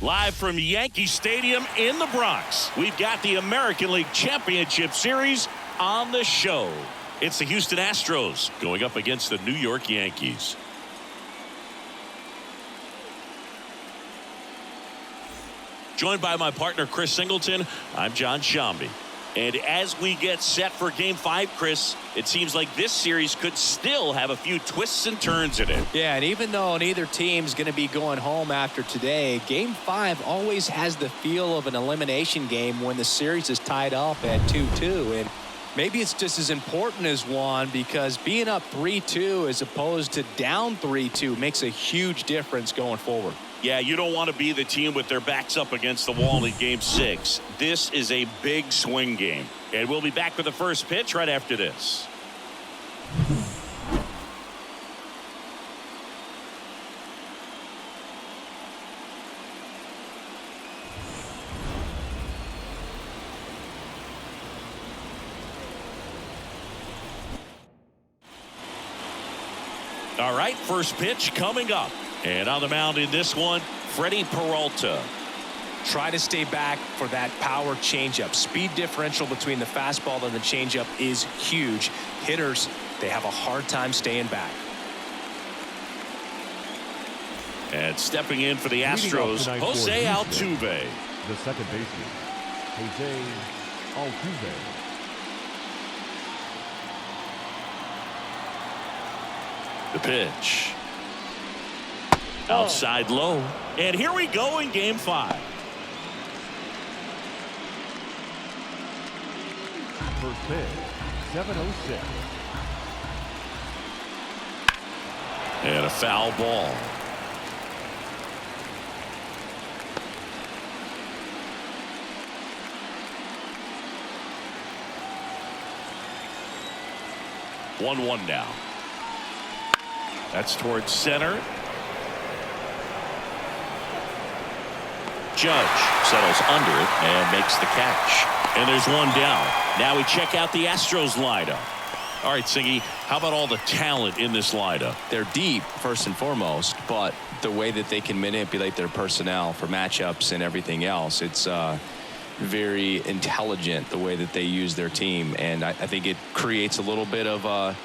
Live from Yankee Stadium in the Bronx, we've got the American League Championship Series on the show. It's the Houston Astros going up against the New York Yankees. Joined by my partner, Chris Singleton, I'm John Shambi. And as we get set for Game 5, Chris, it seems like this series could still have a few twists and turns in it. Yeah, and even though neither team's going to be going home after today, Game 5 always has the feel of an elimination game when the series is tied up at 2-2. And maybe it's just as important as one, because being up 3-2 as opposed to down 3-2 makes a huge difference going forward. Yeah, you don't want to be the team with their backs up against the wall in Game 6. This is a big swing game. And we'll be back with the first pitch right after this. All right, first pitch coming up. And on the mound in this one, Freddie Peralta. Try to stay back for that power changeup. Speed differential between the fastball and the changeup is huge. Hitters, they have a hard time staying back. And stepping in for the Astros, Jose Altuve. The second baseman, Jose Altuve. The pitch. Outside low. And here we go in Game 5. First pitch, 7:06. And a foul ball. One now. That's towards center. Judge settles under it and makes the catch. And there's one down. Now we check out the Astros lineup. All right, Singy, how about all the talent in this lineup? They're deep, first and foremost, but the way that they can manipulate their personnel for matchups and everything else, it's very intelligent the way that they use their team. And I think it creates a little bit of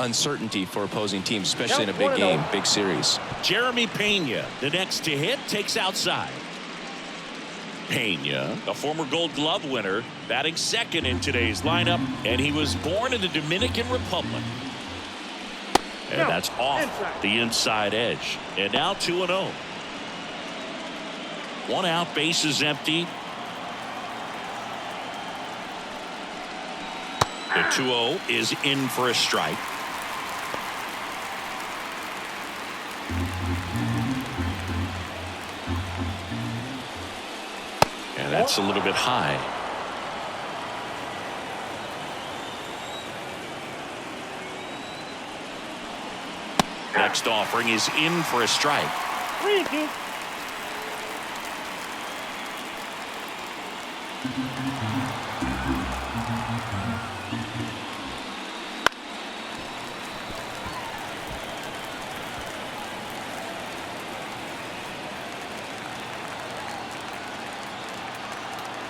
uncertainty for opposing teams, especially in a big game, big series. Jeremy Pena, the next to hit, takes outside. Pena, a former Gold Glove winner, batting second in today's lineup, and he was born in the Dominican Republic. And that's off the inside edge. And now 2-0. One out, bases empty. The 2-0 is in for a strike. And that's a little bit high. Next offering is in for a strike.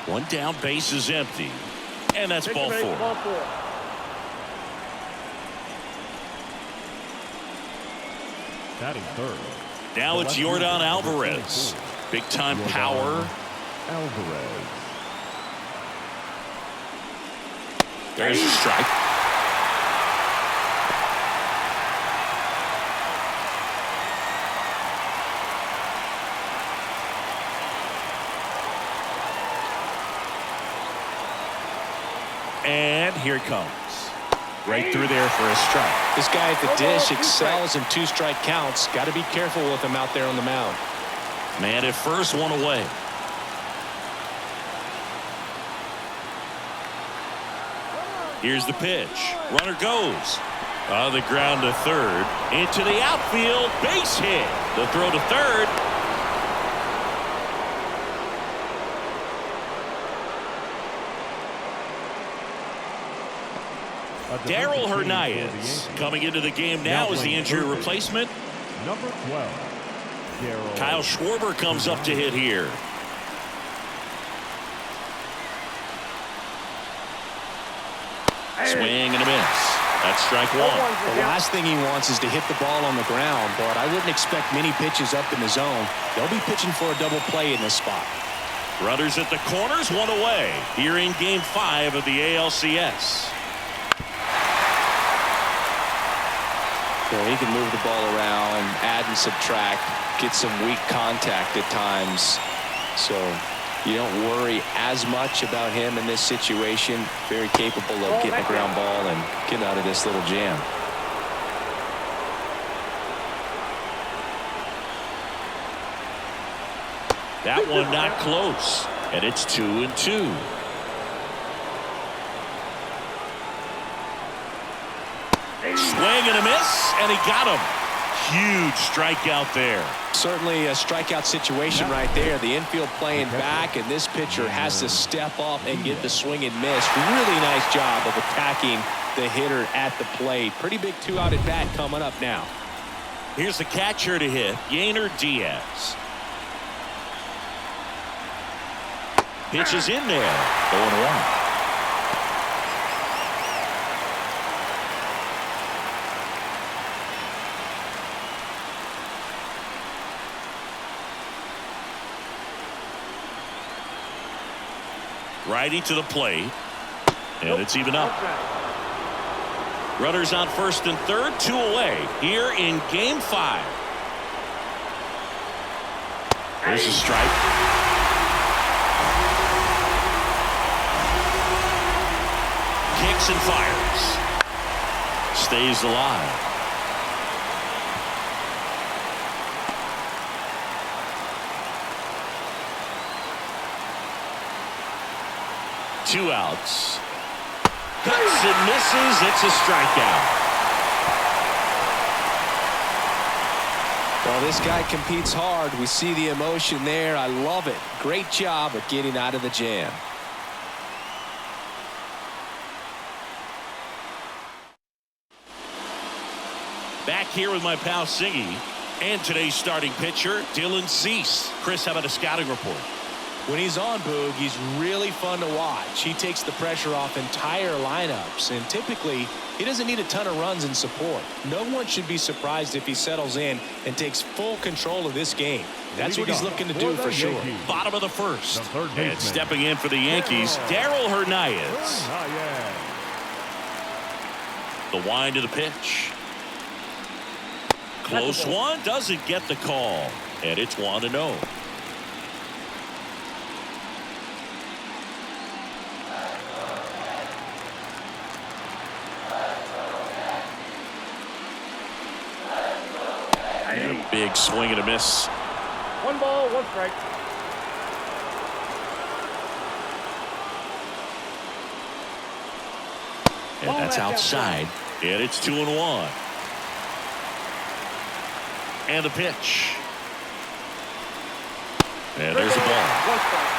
One down, base is empty. And that's ball four. Batting third. Now it's Yordan Alvarez. Big time power. Alvarez. There's a strike. And here it comes. Right through there for a strike. This guy at the dish excels in two-strike counts. Got to be careful with him out there on the mound. Man at first, one away. Here's the pitch. Runner goes. On the ground to third. Into the outfield. Base hit. The throw to third. Darryl Hernandez coming into the game now as the injury replacement. Number 12. Kyle Schwarber comes up to hit here. Swing and a miss. That's strike one. The last thing he wants is to hit the ball on the ground, but I wouldn't expect many pitches up in the zone. They'll be pitching for a double play in this spot. Runners at the corners, one away here in Game 5 of the ALCS. So he can move the ball around, add and subtract, get some weak contact at times. So you don't worry as much about him in this situation. Very capable of getting a ground ball and getting out of this little jam. That one not close, and it's 2-2. Swing and a miss, and he got him. Huge strikeout there. Certainly a strikeout situation right there. The infield playing back, and this pitcher has to step up and get the swing and miss. Really nice job of attacking the hitter at the plate. Pretty big 2-out at bat coming up now. Here's the catcher to hit, Yainer Diaz. Pitch is in there. 0-1. Righty to the plate, and it's even up. Runners on first and third, 2 away here in Game 5. There's a strike. Kicks and fires. Stays alive. Two outs. Cuts and misses. It's a strikeout. Well, this guy competes hard. We see the emotion there. I love it. Great job of getting out of the jam. Back here with my pal Singy and today's starting pitcher, Dylan Cease. Chris, how about a scouting report? When he's on, Boog, he's really fun to watch. He takes the pressure off entire lineups, and typically he doesn't need a ton of runs and support. No one should be surprised if he settles in and takes full control of this game. That's what he's looking to do for sure. Bottom of the first. And stepping in for the Yankees, Darryl Hernandez. The wind of the pitch. Close one, doesn't get the call. And it's 1-0. And a big swing and a miss. 1 ball, 1 strike. And that's outside. And it's 2-1. And the pitch. And there's a ball. 1 strike.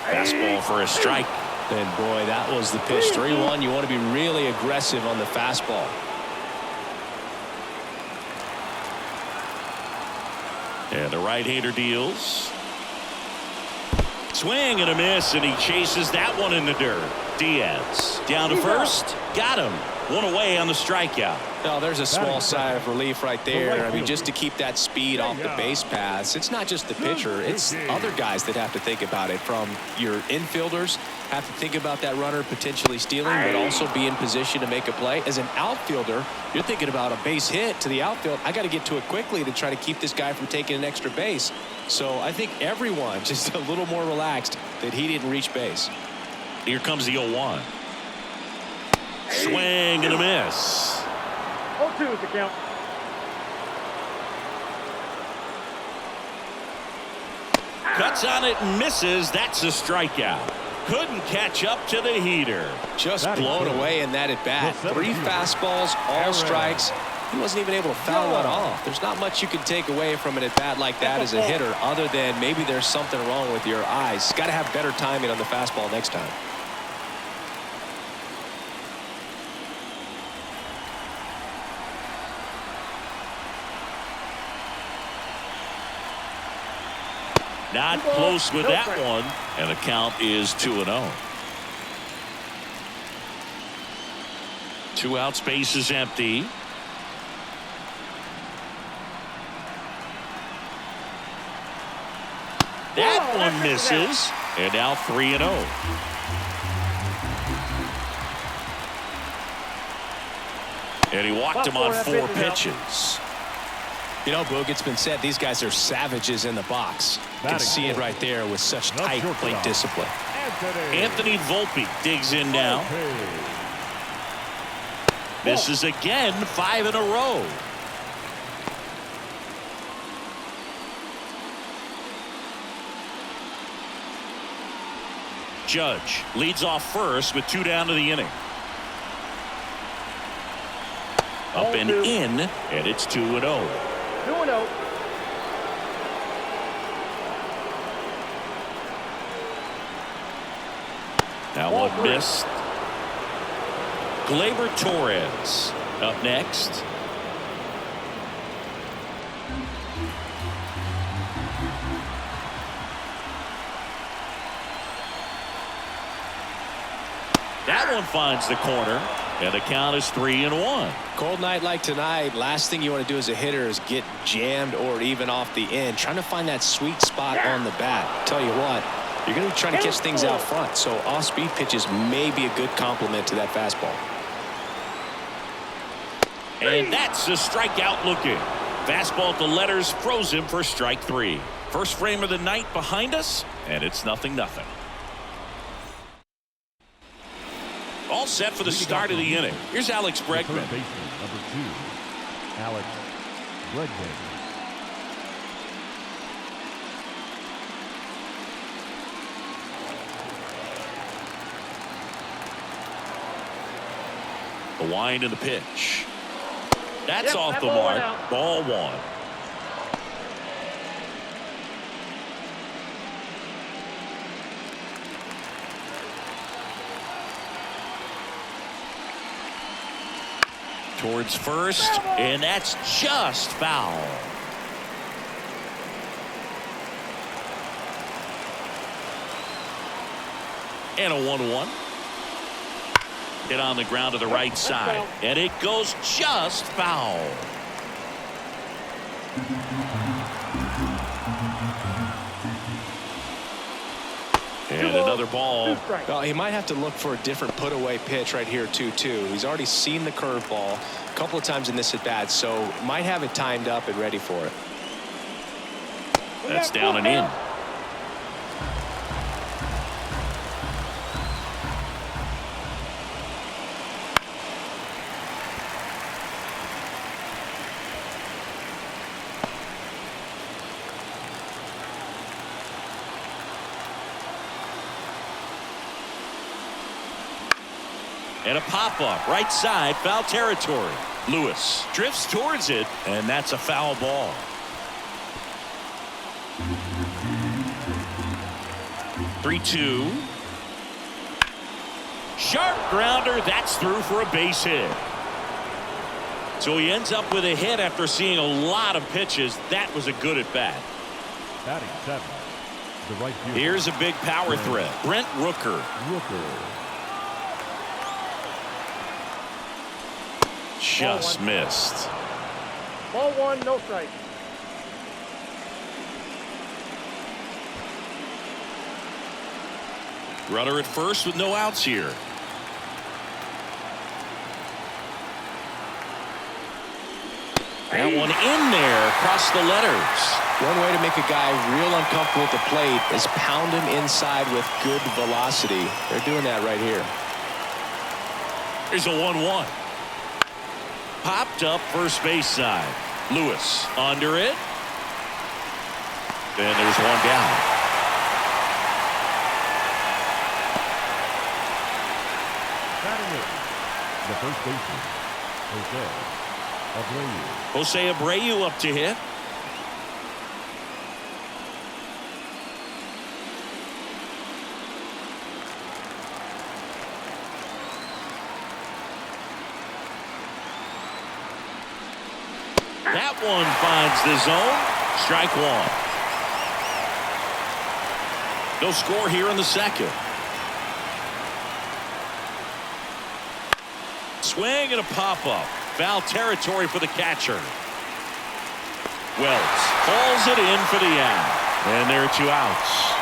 Fastball for a strike. And boy, that was the pitch. 3-1. You want to be really aggressive on the fastball. And the right-hander deals. Swing and a miss, and he chases that one in the dirt. Diaz down to first. Got him. 1 away on the strikeout. No, there's a small sigh of relief right there. I mean, just to keep that speed off the base paths. It's not just the pitcher. It's other guys that have to think about it. From your infielders have to think about that runner potentially stealing, but also be in position to make a play. As an outfielder, you're thinking about a base hit to the outfield. I got to get to it quickly to try to keep this guy from taking an extra base. So I think everyone just a little more relaxed that he didn't reach base. Here comes the 0-1. Swing and a miss. 0-2 is the count. Cuts on it and misses. That's a strikeout. Couldn't catch up to the heater. Just blown away in that at bat. 3 fastballs, all strikes. he wasn't even able to foul one off. There's not much you can take away from an at-bat like that as a hitter other than maybe there's something wrong with your eyes. Got to have better timing on the fastball next time. Not close with that one, and the count is 2-0. 2 out, space is empty. That one misses, and now 3-0. And he walked him on 4 pitches. You know, Boog, it's been said these guys are savages in the box. You can see it right there with such tight plate discipline. Anthony Volpe digs in now. Misses again, 5 in a row. Judge leads off first with 2 down to the inning. Up and in, and it's 2-0. 2-0. That one missed. Gleyber Torres up next. That one finds the corner, and the count is 3-1. Cold night like tonight, last thing you want to do as a hitter is get jammed or even off the end. Trying to find that sweet spot on the bat. Tell you what, you're going to be trying to catch things out front, so off-speed pitches may be a good complement to that fastball. And that's the strikeout looking. Fastball at the letters froze him for strike 3. First frame of the night behind us, and it's 0-0. All set for the start of the inning. Here's Alex Bregman. Third baseman, number 2, Alex Bregman. The wind and the pitch. That's off the mark. Ball 1. Towards first, and that's just foul. And a 1-1. Hit on the ground to the right side, and it goes just foul. And another ball. Well, he might have to look for a different put-away pitch right here, 2-2. He's already seen the curveball a couple of times in this at-bat, so might have it timed up and ready for it. That's down and in. And a pop-up, right side, foul territory. Lewis drifts towards it, and that's a foul ball. Three-two. Sharp grounder, that's through for a base hit. So he ends up with a hit after seeing a lot of pitches. That was a good at-bat. Batting 7, the right fielder. Here's a big power threat. Brent Rooker. Just missed. Ball 1, no strike. Runner at first with no outs here. That one in there across the letters. One way to make a guy real uncomfortable at the plate is pound him inside with good velocity. They're doing that right here. Here's a 1-1. Popped up first base side. Lewis under it. And there's one down. Batting 8, the first baseman, Jose. Abreu. Jose Abreu up to hit. That one finds the zone. Strike one. No score here in the second. Swing and a pop-up. Foul territory for the catcher. Wells hauls it in for the out. And there are 2 outs.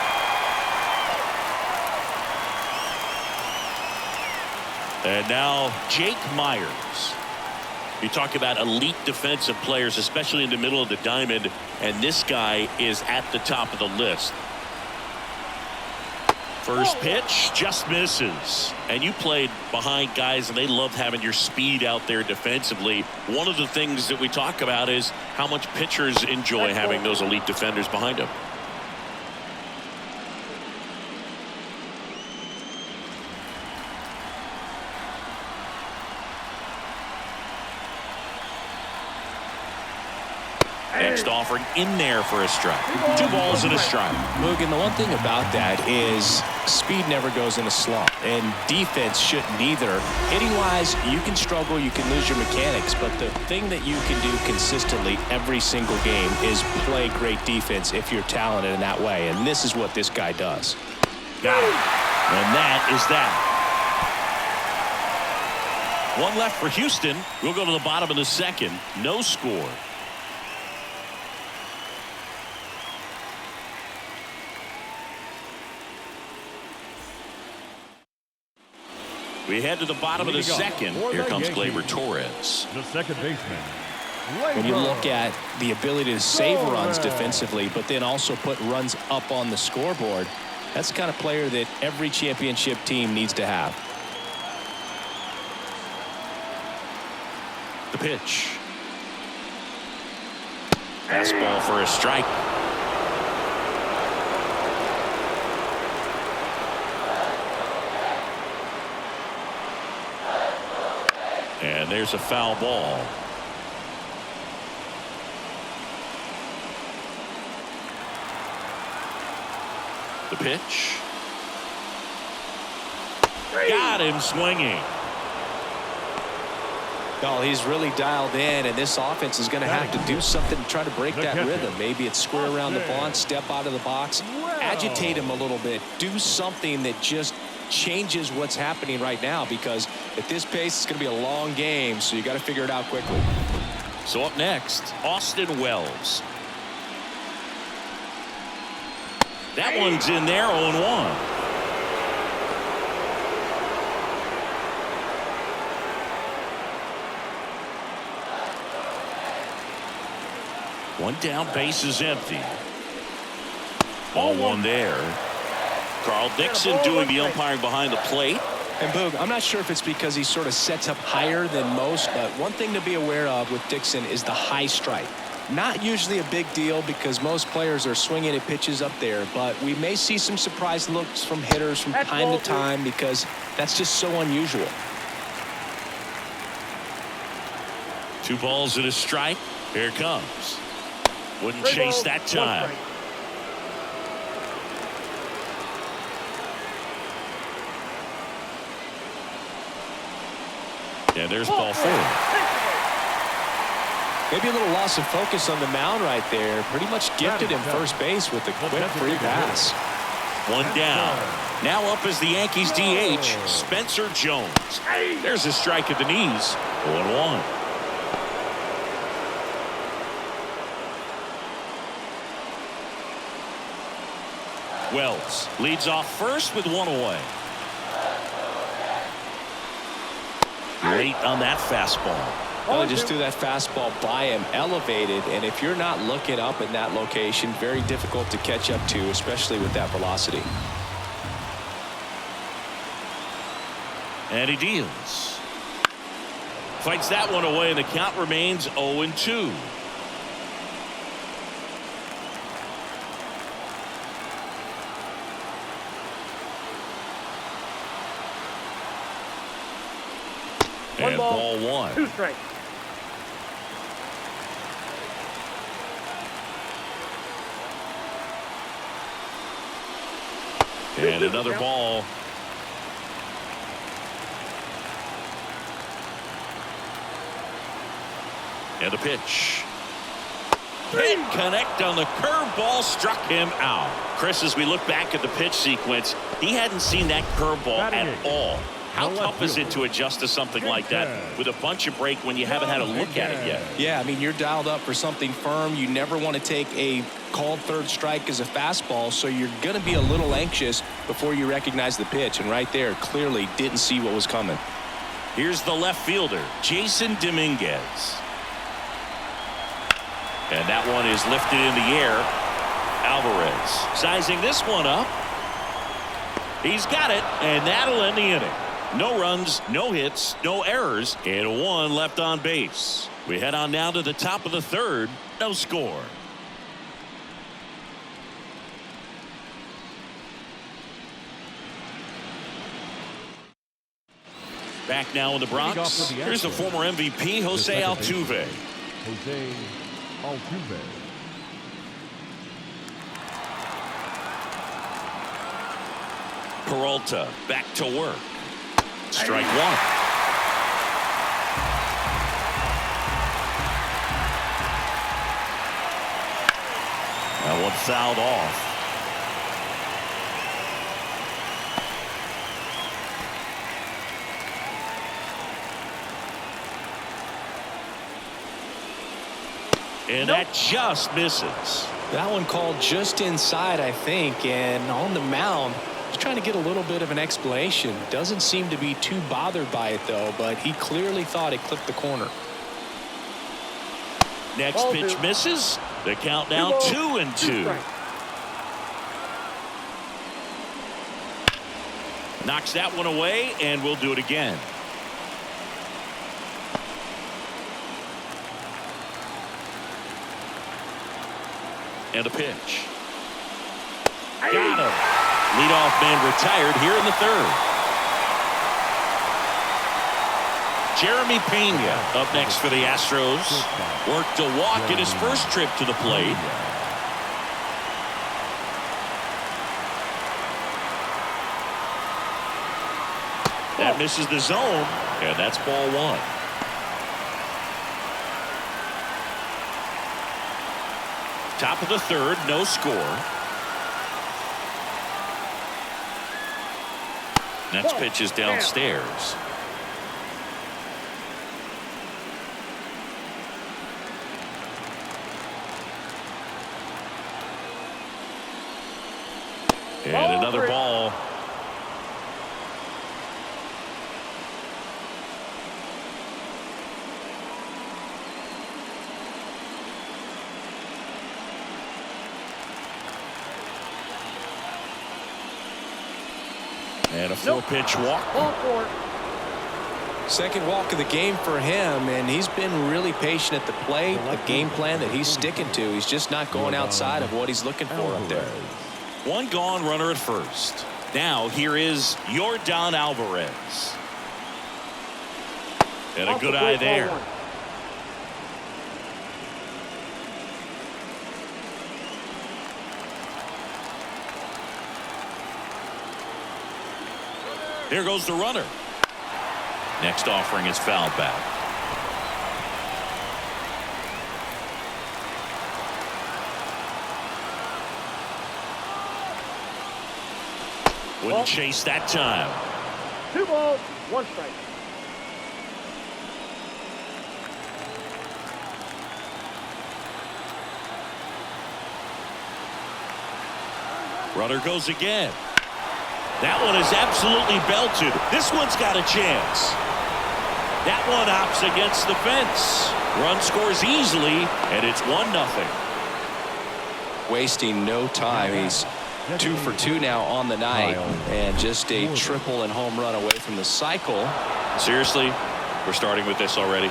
And now Jake Myers. You talk about elite defensive players, especially in the middle of the diamond, and this guy is at the top of the list. First pitch just misses. And you played behind guys, and they love having your speed out there defensively. One of the things that we talk about is how much pitchers enjoy having those elite defenders behind them. Next offering in there for a strike. 2 balls and a strike. Mugen, the one thing about that is speed never goes in a slump, and defense shouldn't either. Hitting-wise, you can struggle, you can lose your mechanics, but the thing that you can do consistently every single game is play great defense if you're talented in that way, and this is what this guy does. Got it. And that is that. 1 left for Houston. We'll go to the bottom of the second. No score. We head to the bottom of the second. Here comes Gleyber Torres. The second baseman. When you look at the ability to save runs defensively, but then also put runs up on the scoreboard, that's the kind of player that every championship team needs to have. The pitch. Fastball for a strike. And there's a foul ball. The pitch. Got him swinging. Well, he's really dialed in, and this offense is going to have to do something to try to break that rhythm. Maybe it's square around the bunt, step out of the box, agitate him a little bit, do something that just changes what's happening right now, because at this pace it's going to be a long game, so you got to figure it out quickly. So up next, Austin Wells. That one's in there, 0-1. One down, base is empty. Ball 1 there. Carl Dixon doing the umpiring behind the plate. And Boog, I'm not sure if it's because he sort of sets up higher than most, but one thing to be aware of with Dixon is the high strike. Not usually a big deal because most players are swinging at pitches up there, but we may see some surprise looks from hitters from time to time because that's just so unusual. 2 balls and a strike. Here it comes. Wouldn't chase that time. And there's ball 4. Maybe a little loss of focus on the mound right there. Pretty much gifted him first base with a quick free pass. 1 down. Now up is the Yankees DH, Spencer Jones. There's a strike at the knees. 0-1. Wells leads off first with 1 away. Late on that fastball. Well, just threw that fastball by him, elevated, and if you're not looking up in that location, very difficult to catch up to, especially with that velocity. And he deals. Fights that one away, and the count remains 0-2. And ball 1. 2 strikes. And another ball. And a pitch. Can't connect on the curveball, struck him out. Chris, as we look back at the pitch sequence, he hadn't seen that curveball at all. How tough is it to adjust to something like that with a bunch of break when you haven't had a look at it yet? Yeah, I mean, you're dialed up for something firm. You never want to take a called third strike as a fastball, so you're going to be a little anxious before you recognize the pitch. And right there, clearly didn't see what was coming. Here's the left fielder, Jason Dominguez. And that one is lifted in the air. Alvarez sizing this one up. He's got it, and that'll end the inning. No runs, no hits, no errors, and one left on base. We head on now to the top of the third. No score. Back now in the Bronx. Here's the former MVP, Jose Altuve. Jose Altuve. Peralta back to work. Strike one. That one fouled off. And that just misses. That one called just inside, I think, and on the mound, he's trying to get a little bit of an explanation. Doesn't seem to be too bothered by it, though, but he clearly thought it clipped the corner. Next pitch misses. The count now 2-2. Knocks that one away, and we'll do it again. And a pitch. Got him. Leadoff man retired here in the third. Jeremy Pena up next for the Astros. Worked a walk in his first trip to the plate. That misses the zone, and that's ball one. Top of the third, no score. Next pitch is downstairs. And another ball. And a four-pitch walk. Second walk of the game for him, and he's been really patient at the plate. A game plan that he's sticking to. He's just not going outside of what he's looking for up there. One gone, runner at first. Now here is Yordan Alvarez. And a good eye there. Here goes the runner. Next offering is fouled back. Wouldn't chase that time. 2 balls, 1 strike. Runner goes again. That one is absolutely belted. This one's got a chance. That one hops against the fence. Run scores easily, and it's 1-0. Wasting no time. He's 2 for 2 now on the night, and just a triple and home run away from the cycle. Seriously, we're starting with this already.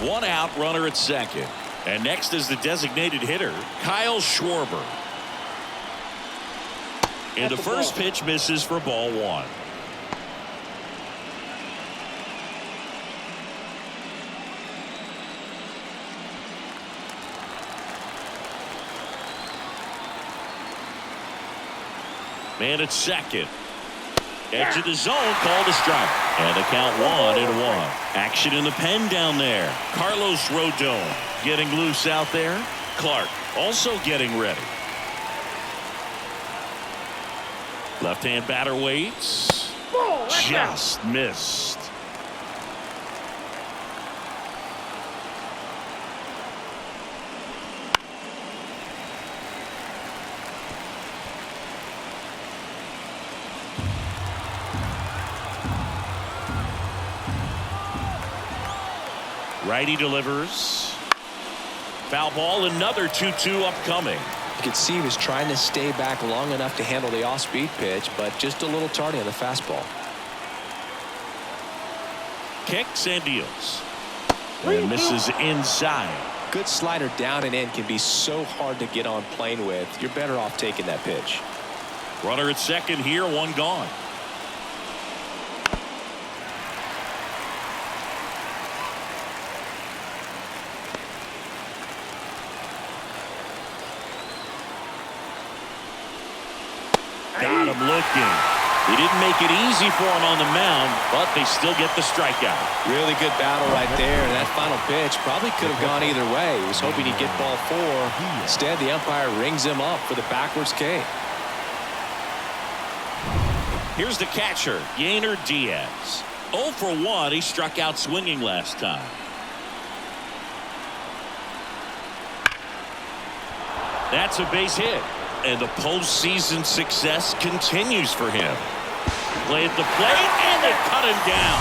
One out, runner at second. And next is the designated hitter, Kyle Schwarber. And the first pitch misses for ball one. Man at second. Edge of the zone, called a strike. And the count 1-1. Action in the pen down there. Carlos Rodon getting loose out there. Clark also getting ready. Left-hand batter waits. Just missed. Righty delivers. Foul ball, another 2-2 upcoming. You could see he was trying to stay back long enough to handle the off-speed pitch, but just a little tardy on the fastball. Kicks and deals. And misses inside. Good slider down and in can be so hard to get on plane with. You're better off taking that pitch. Runner at second here, one gone. Got him looking. He didn't make it easy for him on the mound, but they still get the strikeout. Really good battle right there. That final pitch probably could have gone either way. He was hoping he'd get ball 4. Instead, the umpire rings him up for the backwards K. Here's the catcher, Yainer Diaz. 0 for 1. He struck out swinging last time. That's a base hit. And the postseason success continues for him. Play at the plate, and they cut him down.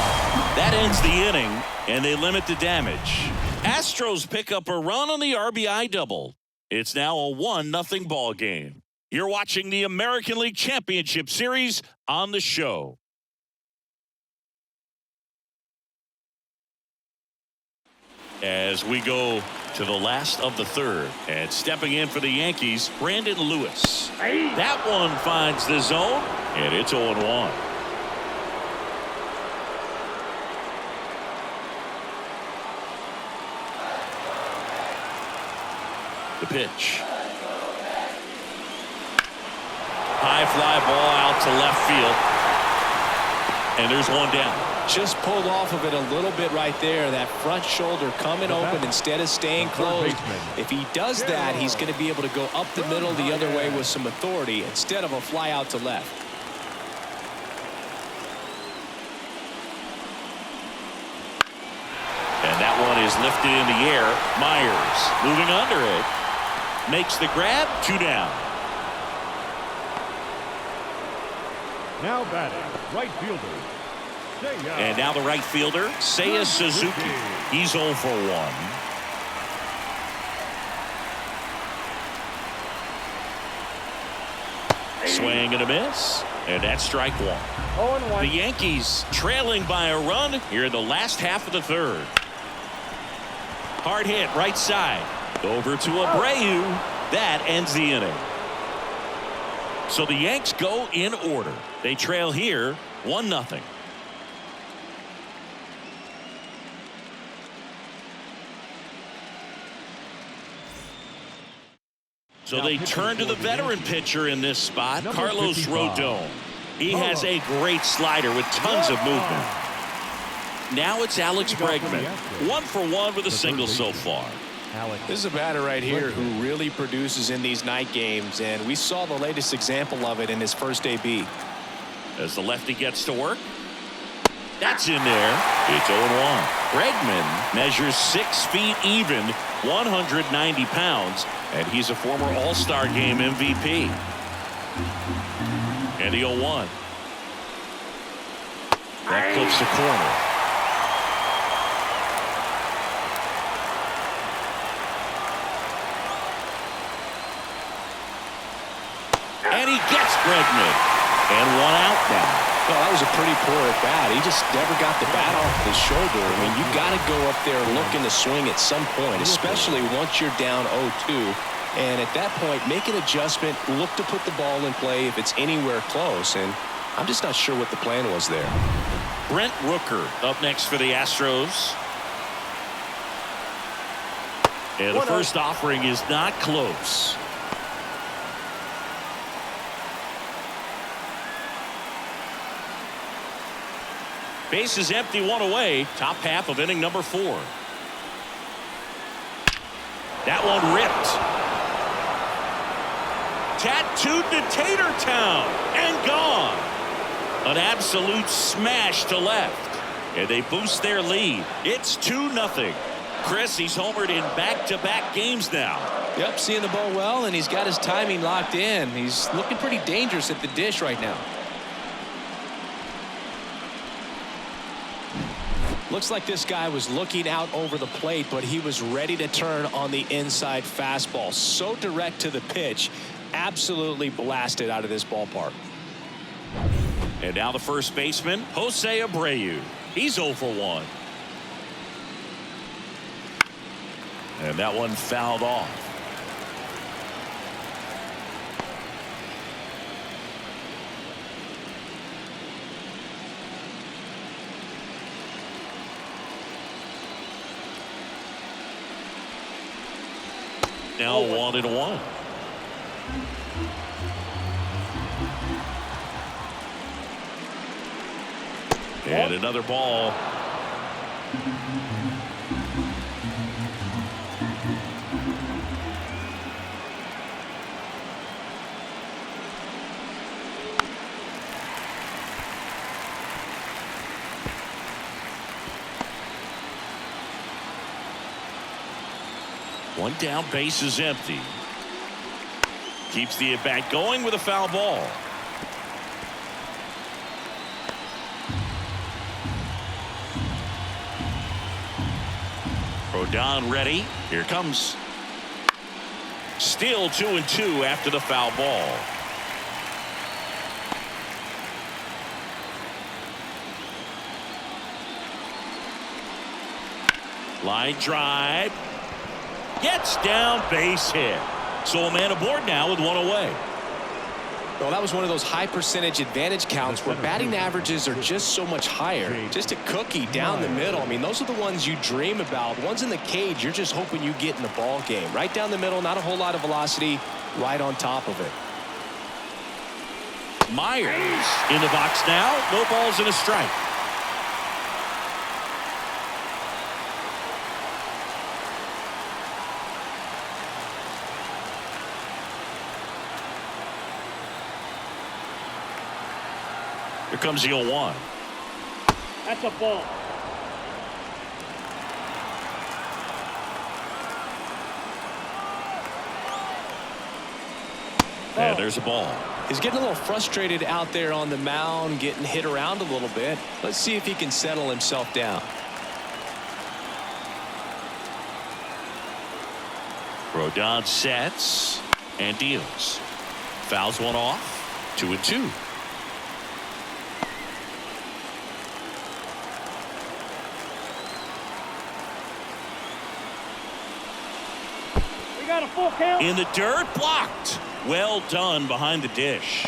That ends the inning, and they limit the damage. Astros pick up a run on the RBI double. It's now a 1-0 ball game. You're watching the American League Championship Series on the show. As we go to the last of the third, and stepping in for the Yankees, Brandon Lewis. That one finds the zone, and it's 0-1. The pitch. High fly ball out to left field, and there's one down. Just pulled off of it a little bit right there. That front shoulder coming open instead of staying closed. If he does that, he's going to be able to go up the middle the other way with some authority instead of a fly out to left. And that one is lifted in the air. Myers moving under it. Makes the grab. 2 down. Now batting, right fielder. And now the right fielder, Seiya Suzuki. He's 0 for 1. Swing and a miss. And that's strike 1. The Yankees trailing by a run here in the last half of the third. Hard hit right side. Over to Abreu. That ends the inning. So the Yanks go in order. They trail here 1-0. So they turn to the veteran pitcher in this spot, Carlos Rodon. He has a great slider with tons of movement. Now it's Alex Bregman. 1 for 1 with a single so far. This is a batter right here who really produces in these night games, and we saw the latest example of it in his first AB. As the lefty gets to work. That's in there. It's 0-1. Bregman measures 6 feet even, 190 pounds, and he's a former All-Star Game MVP. And the 0-1. That clips the corner. And he gets Bregman. And 1 out now. Well, that was a pretty poor at bat. He just never got the bat off his shoulder. I mean, you got to go up there looking to swing at some point, especially once you're down 0-2. And at that point, make an adjustment, look to put the ball in play if it's anywhere close. And I'm just not sure what the plan was there. Brent Rooker up next for the Astros. And the first offering is not close. Bases empty, one away. Top half of inning number 4. That one ripped. Tattooed to Tater Town and gone. An absolute smash to left. And they boost their lead. It's 2-0. Chris, he's homered in back-to-back games now. Yep, seeing the ball well, and he's got his timing locked in. He's looking pretty dangerous at the dish right now. Looks like this guy was looking out over the plate, but he was ready to turn on the inside fastball. So direct to the pitch. Absolutely blasted out of this ballpark. And now the first baseman, Jose Abreu. He's 0 for 1. And that one fouled off. Now 1-1. And another ball. One down, base is empty. Keeps the at-bat going with a foul ball. Rodon ready. Here comes. Still 2-2 after the foul ball. Line drive. Gets down, base hit. So a man aboard now with one away. Well, that was one of those high percentage advantage counts where batting averages are just so much higher. Just a cookie down the middle. I mean, those are the ones you dream about. Ones in the cage, you're just hoping you get in the ball game. Right down the middle, not a whole lot of velocity, right on top of it. Myers in the box now. No balls and a strike. Here comes the 0-1. That's a ball. And there's a ball. He's getting a little frustrated out there on the mound, getting hit around a little bit. Let's see if he can settle himself down. Rodon sets and deals. Fouls one off. 2-2. Got a full count. In the dirt, blocked. Well done behind the dish.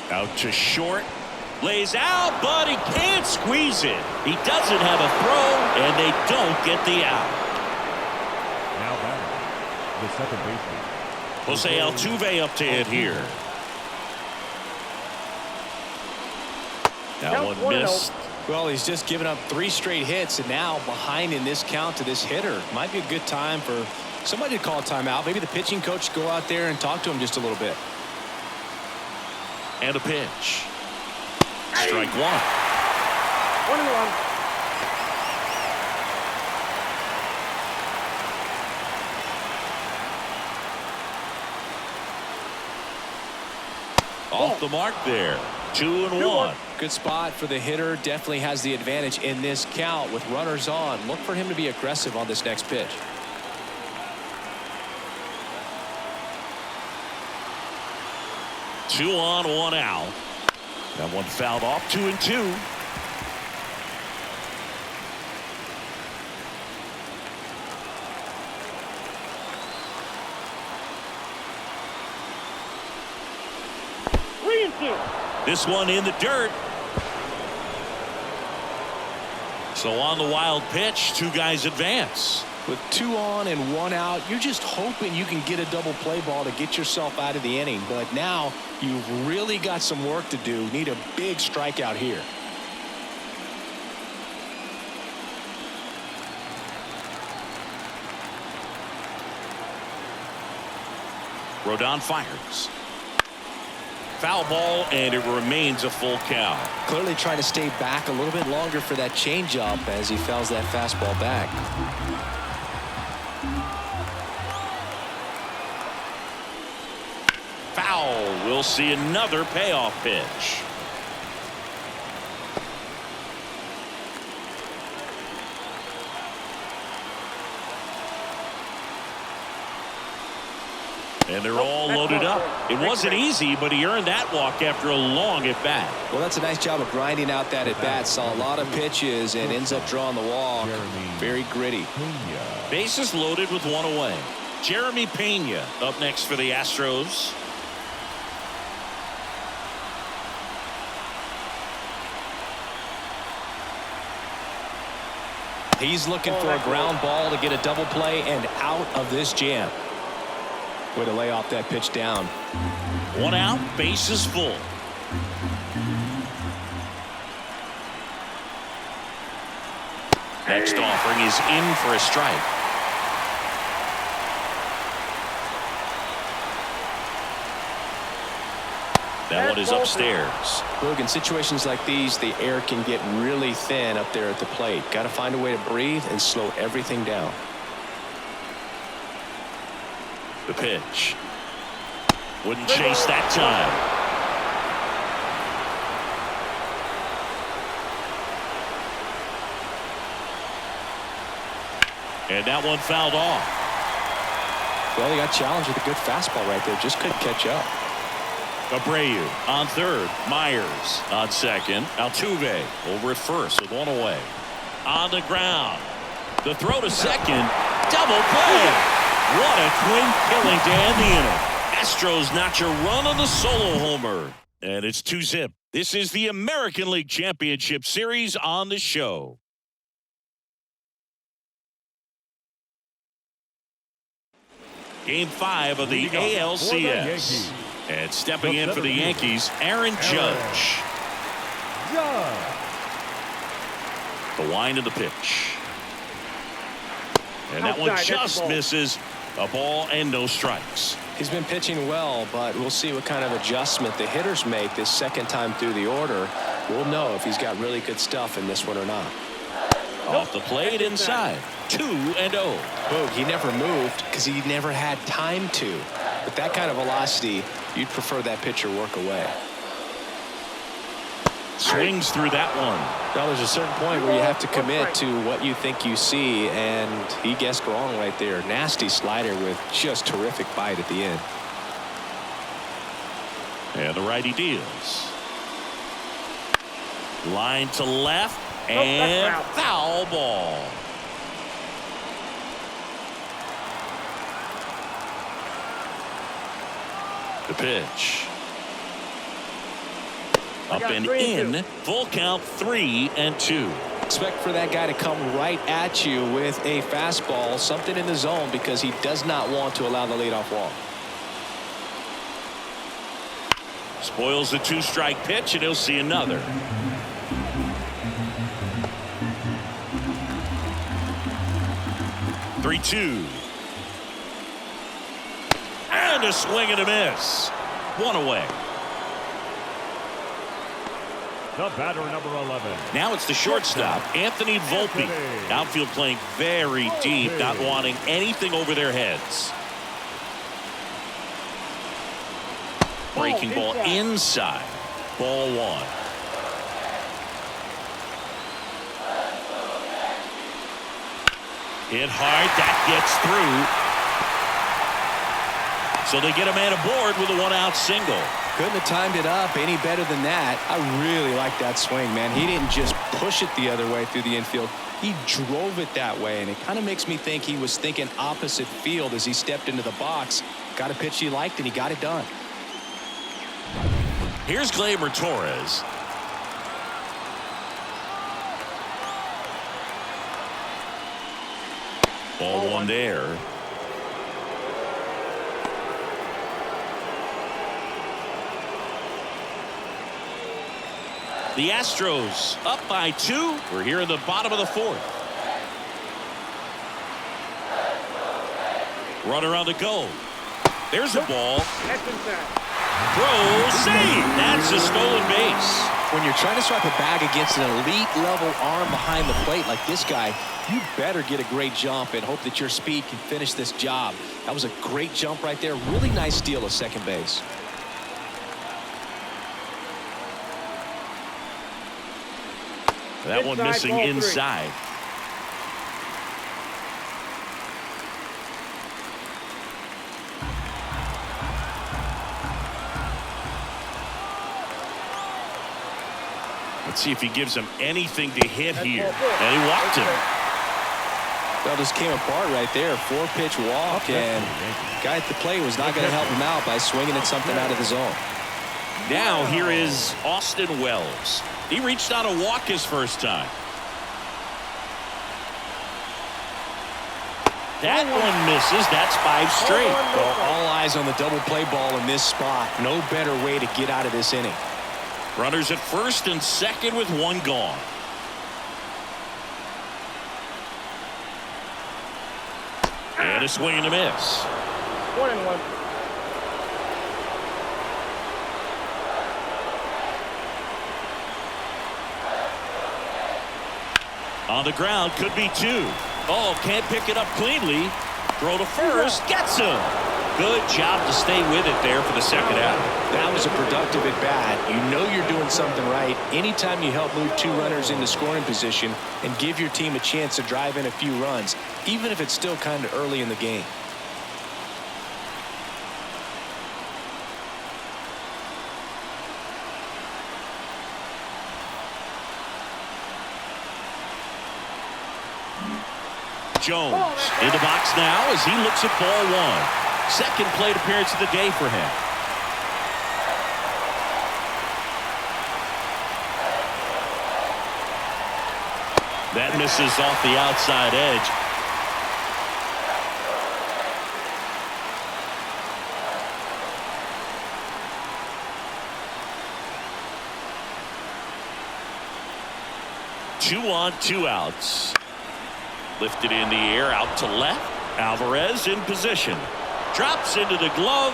Out to short. Lays out, but he can't squeeze it. He doesn't have a throw, and they don't get the out. Now batting, the second baseman, Jose Altuve up to hit here. That one missed. Well, he's just given up 3 straight hits, and now behind in this count to this hitter. Might be a good time for somebody to call a timeout. Maybe the pitching coach go out there and talk to him just a little bit. And a pitch. Strike 1. 1-1. Off the mark there. 2-1. Good spot for the hitter. Definitely has the advantage in this count with runners on. Look for him to be aggressive on this next pitch. Two on, one out. That one fouled off. 2-2. This one in the dirt. So on the wild pitch, 2 guys advance. With 2 on and 1 out, you're just hoping you can get a double play ball to get yourself out of the inning. But now you've really got some work to do. Need a big strikeout here. Rodon fires. Foul ball, and it remains a full count. Clearly trying to stay back a little bit longer for that changeup as he fouls that fastball back. Foul. We'll see another payoff pitch. And they're all loaded up. It wasn't easy, but he earned that walk after a long at-bat. Well, that's a nice job of grinding out that at-bat. Saw a lot of pitches and ends up drawing the walk. Very gritty. Bases loaded with 1 away. Jeremy Pena up next for the Astros. He's looking for a ground ball to get a double play and out of this jam. Way to lay off that pitch down. 1 out, bases full. Next offering is in for a strike. That one is upstairs. Look, in situations like these, the air can get really thin up there at the plate. Got to find a way to breathe and slow everything down. The pitch. Wouldn't chase that time. And that one fouled off. Well, he got challenged with a good fastball right there. Just couldn't catch up. Abreu on third. Myers on second. Altuve over at first with 1 away. On the ground. The throw to second. Double play. What a twin killing to end the inning. Astros notch a run on the solo homer. And it's 2-zip. This is the American League Championship Series on the show. Game 5 of the ALCS. And stepping in for the Yankees, Aaron Judge. The wind of the pitch. And that one just misses. A ball and no strikes. He's been pitching well, but we'll see what kind of adjustment the hitters make this second time through the order. We'll know if he's got really good stuff in this one or not. Off the plate inside. 2-0. Boog, he never moved because he never had time to. With that kind of velocity, you'd prefer that pitcher work away. Swings through that one. Well, there's a certain point where you have to commit to what you think you see, and he guessed wrong right there. Nasty slider with just terrific bite at the end. And the righty deals. Line to left, and foul ball. The pitch. Up and in. Full count, 3-2. Expect for that guy to come right at you with a fastball, something in the zone, because he does not want to allow the leadoff walk. Spoils the 2-strike pitch, and he'll see another. Three-two. And a swing and a miss. 1 away. The batter, number 11. Now it's the shortstop, Anthony Volpe. Outfield playing very deep, not wanting anything over their heads. Breaking ball inside. Ball 1. Hit hard. That gets through. So they get a man aboard with a 1-out single. Couldn't have timed it up any better than that. I really like that swing, man. He didn't just push it the other way through the infield. He drove it that way, and it kind of makes me think he was thinking opposite field as he stepped into the box. Got a pitch he liked, and he got it done. Here's Gleyber Torres. Ball one there. The Astros up by 2. We're here in the bottom of the 4th. Runner on the go. There's a ball. That's inside. Throw, save. That's a stolen base. When you're trying to swipe a bag against an elite level arm behind the plate like this guy, you better get a great jump and hope that your speed can finish this job. That was a great jump right there. Really nice steal of second base. That one missing inside. Let's see if he gives him anything to hit here. And he walked him. Well, just came apart right there. 4-pitch walk, and guy at the plate was not going to help him out by swinging at something out of the zone. Now here is Austin Wells. He reached out a walk his first time. That one misses. That's 5 straight. Well, all eyes on the double play ball in this spot. No better way to get out of this inning. Runners at first and second with 1 gone. And a swing and a miss. 1-1. On the ground, could be 2. Oh, can't pick it up cleanly. Throw to first, gets him. Good job to stay with it there for the second out. That was a productive at bat. You know you're doing something right anytime you help move 2 runners into scoring position and give your team a chance to drive in a few runs, even if it's still kind of early in the game. Jones in the box now as he looks at ball 1. Second plate appearance of the day for him. That misses off the outside edge. Two on, 2 outs. Lifted in the air out to left. Alvarez in position. Drops into the glove.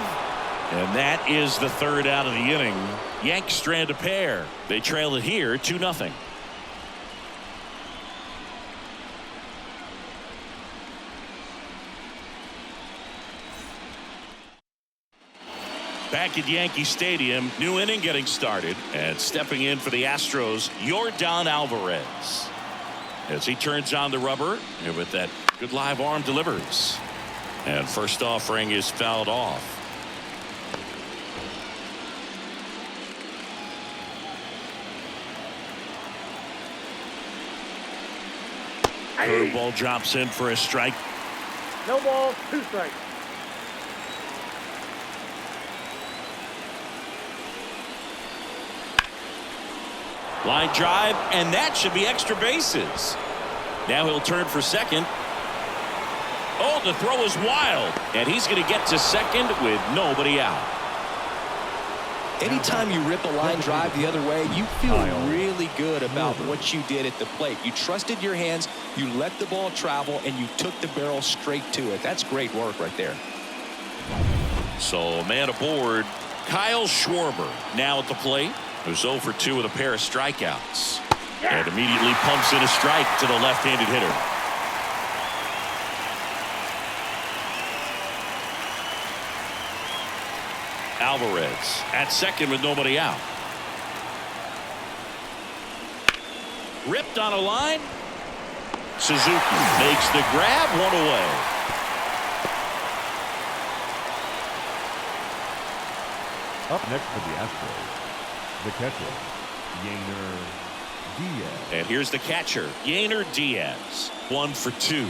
And that is the 3rd out of the inning. Yanks strand a pair. They trail it here 2-0. Back at Yankee Stadium, new inning getting started, and stepping in for the Astros, Yordan Alvarez. As he turns on the rubber, and with that good live arm delivers. And first offering is fouled off. Curveball drops in for a strike. No ball, 2 strikes. Line drive, and that should be extra bases. Now he'll turn for second. Oh, the throw is wild, and he's going to get to second with nobody out. Anytime you rip a line drive the other way, you feel really good about what you did at the plate. You trusted your hands, you let the ball travel, and you took the barrel straight to it. That's great work right there. So, man aboard, Kyle Schwarber now at the plate, who's 0 for 2 with a pair of strikeouts. And immediately pumps in a strike to the left-handed hitter. Alvarez at second with nobody out. Ripped on a line. Suzuki makes the grab, 1 away. Up next for the Astros, the catcher, Yainer Diaz. And here's the catcher, Yainer Diaz, 1 for 2.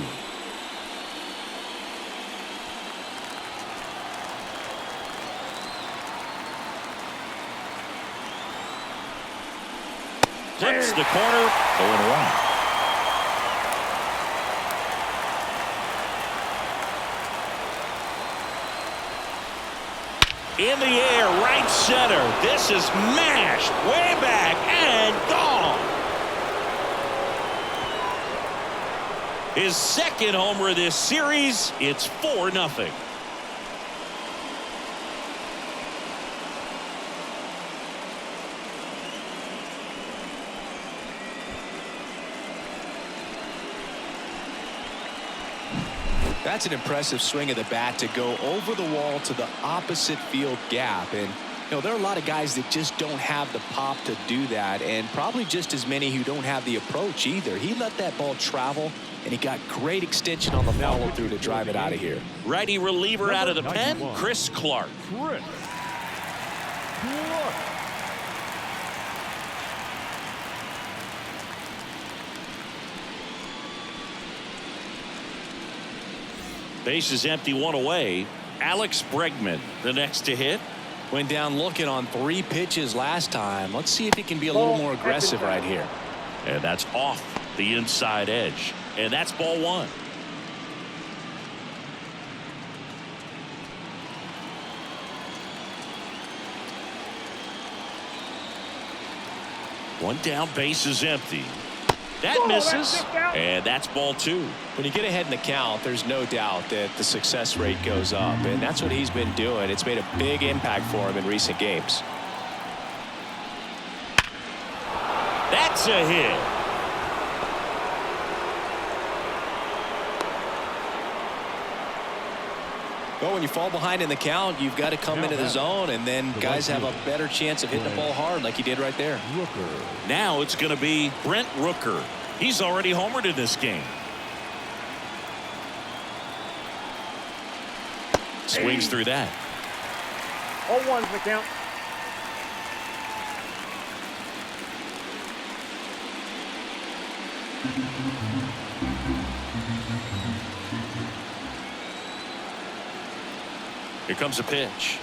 Clips the corner, 0-1. In the air, right center. This is mashed way back and gone. His second homer of this series. It's 4-0. That's an impressive swing of the bat to go over the wall to the opposite field gap. And there are a lot of guys that just don't have the pop to do that, and probably just as many who don't have the approach either. He let that ball travel, and he got great extension on the follow through to drive it out of here. Righty reliever out of the pen, Chris Clark. Base is empty, one away. Alex Bregman, the next to hit. Went down looking on 3 pitches last time. Let's see if he can be a little more aggressive right here. And that's off the inside edge. And that's ball 1. One down, base is empty. That misses, and that's ball 2. When you get ahead in the count, there's no doubt that the success rate goes up, and that's what he's been doing. It's made a big impact for him in recent games. That's a hit. Well, when you fall behind in the count, you've got to come into the zone, and then guys have a better chance of hitting the ball hard like he did right there. Now it's going to be Brent Rooker. He's already homered in this game. Swings through that. 0-1's the count. Here comes a pitch.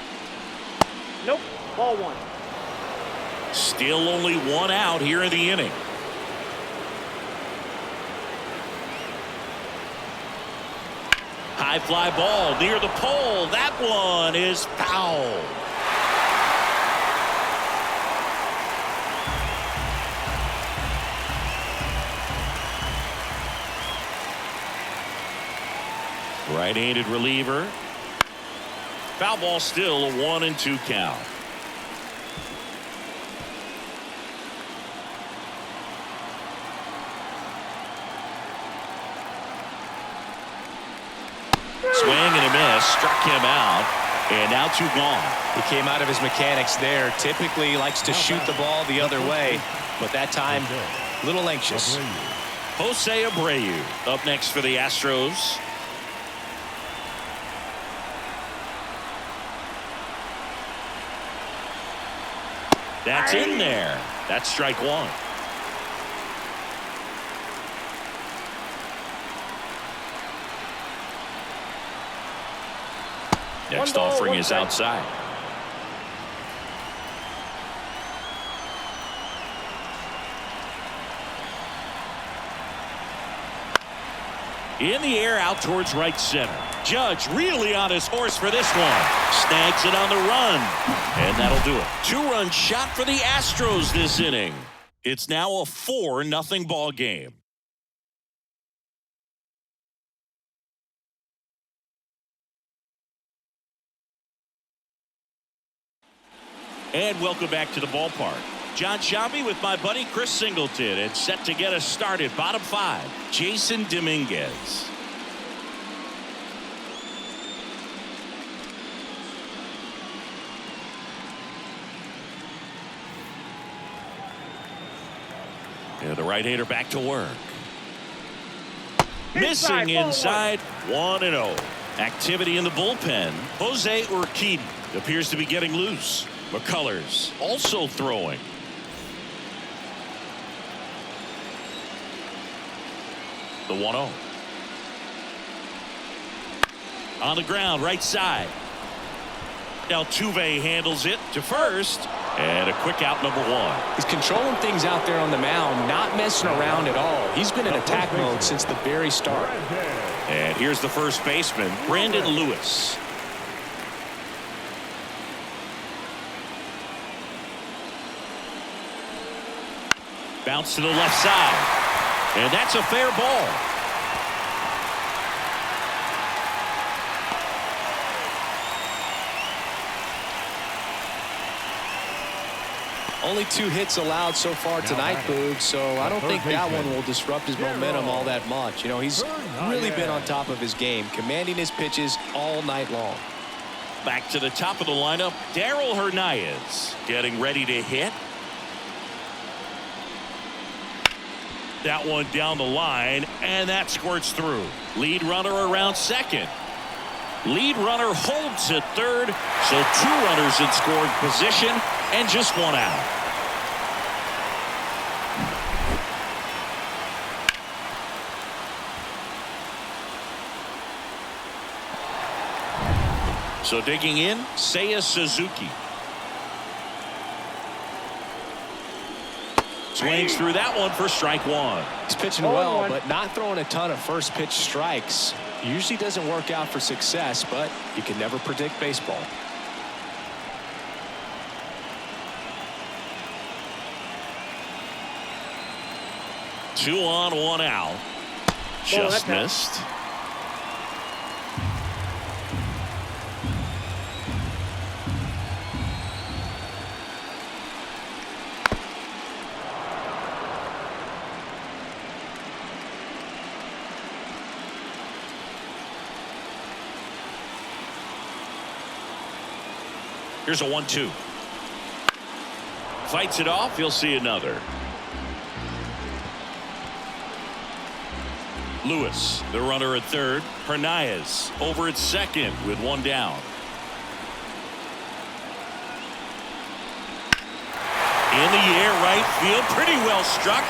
Nope. Ball 1. Still only 1 out here in the inning. High fly ball near the pole. That one is foul. Right-handed reliever. Foul ball, still a 1-2 count. Swing and a miss, struck him out, and now 2 gone. He came out of his mechanics there. Typically he likes to shoot the ball the other way, but that time a little anxious. Jose Abreu up next for the Astros. That's in there. That's strike 1. Next offering is outside. In the air, out towards right center. Judge really on his horse for this one. Snags it on the run. And that'll do it. 2-run shot for the Astros this inning. It's now a 4-0 ball game. And welcome back to the ballpark. John Shambi with my buddy Chris Singleton, and set to get us started. Bottom 5, Jason Dominguez. And the right-hander back to work. Missing inside, 1-0. Activity in the bullpen. Jose Urquidy appears to be getting loose. McCullers also throwing. The 1-0. On the ground, right side. Altuve handles it to first. And a quick out, number 1. He's controlling things out there on the mound, not messing around at all. He's been in attack mode since the very start. And here's the first baseman, Brandon Lewis. Bounce to the left side. And that's a fair ball. Only 2 hits allowed so far tonight, Boog, so I don't think that one will disrupt his momentum all that much. You know, he's really been on top of his game, commanding his pitches all night long. Back to the top of the lineup, Darryl Hernandez getting ready to hit. That one down the line, and that squirts through. Lead runner around second. Lead runner holds at third, so 2 runners in scoring position and just 1 out. So digging in, Seiya Suzuki. Swings through that one for strike 1. He's pitching well, but not throwing a ton of first pitch strikes. Usually doesn't work out for success, but you can never predict baseball. Two on, 1 out. Just missed. Here's a 1-2. Fights it off. He'll see another. Lewis, the runner at third. Hernandez over at second with 1 down. In the air, right field. Pretty well struck.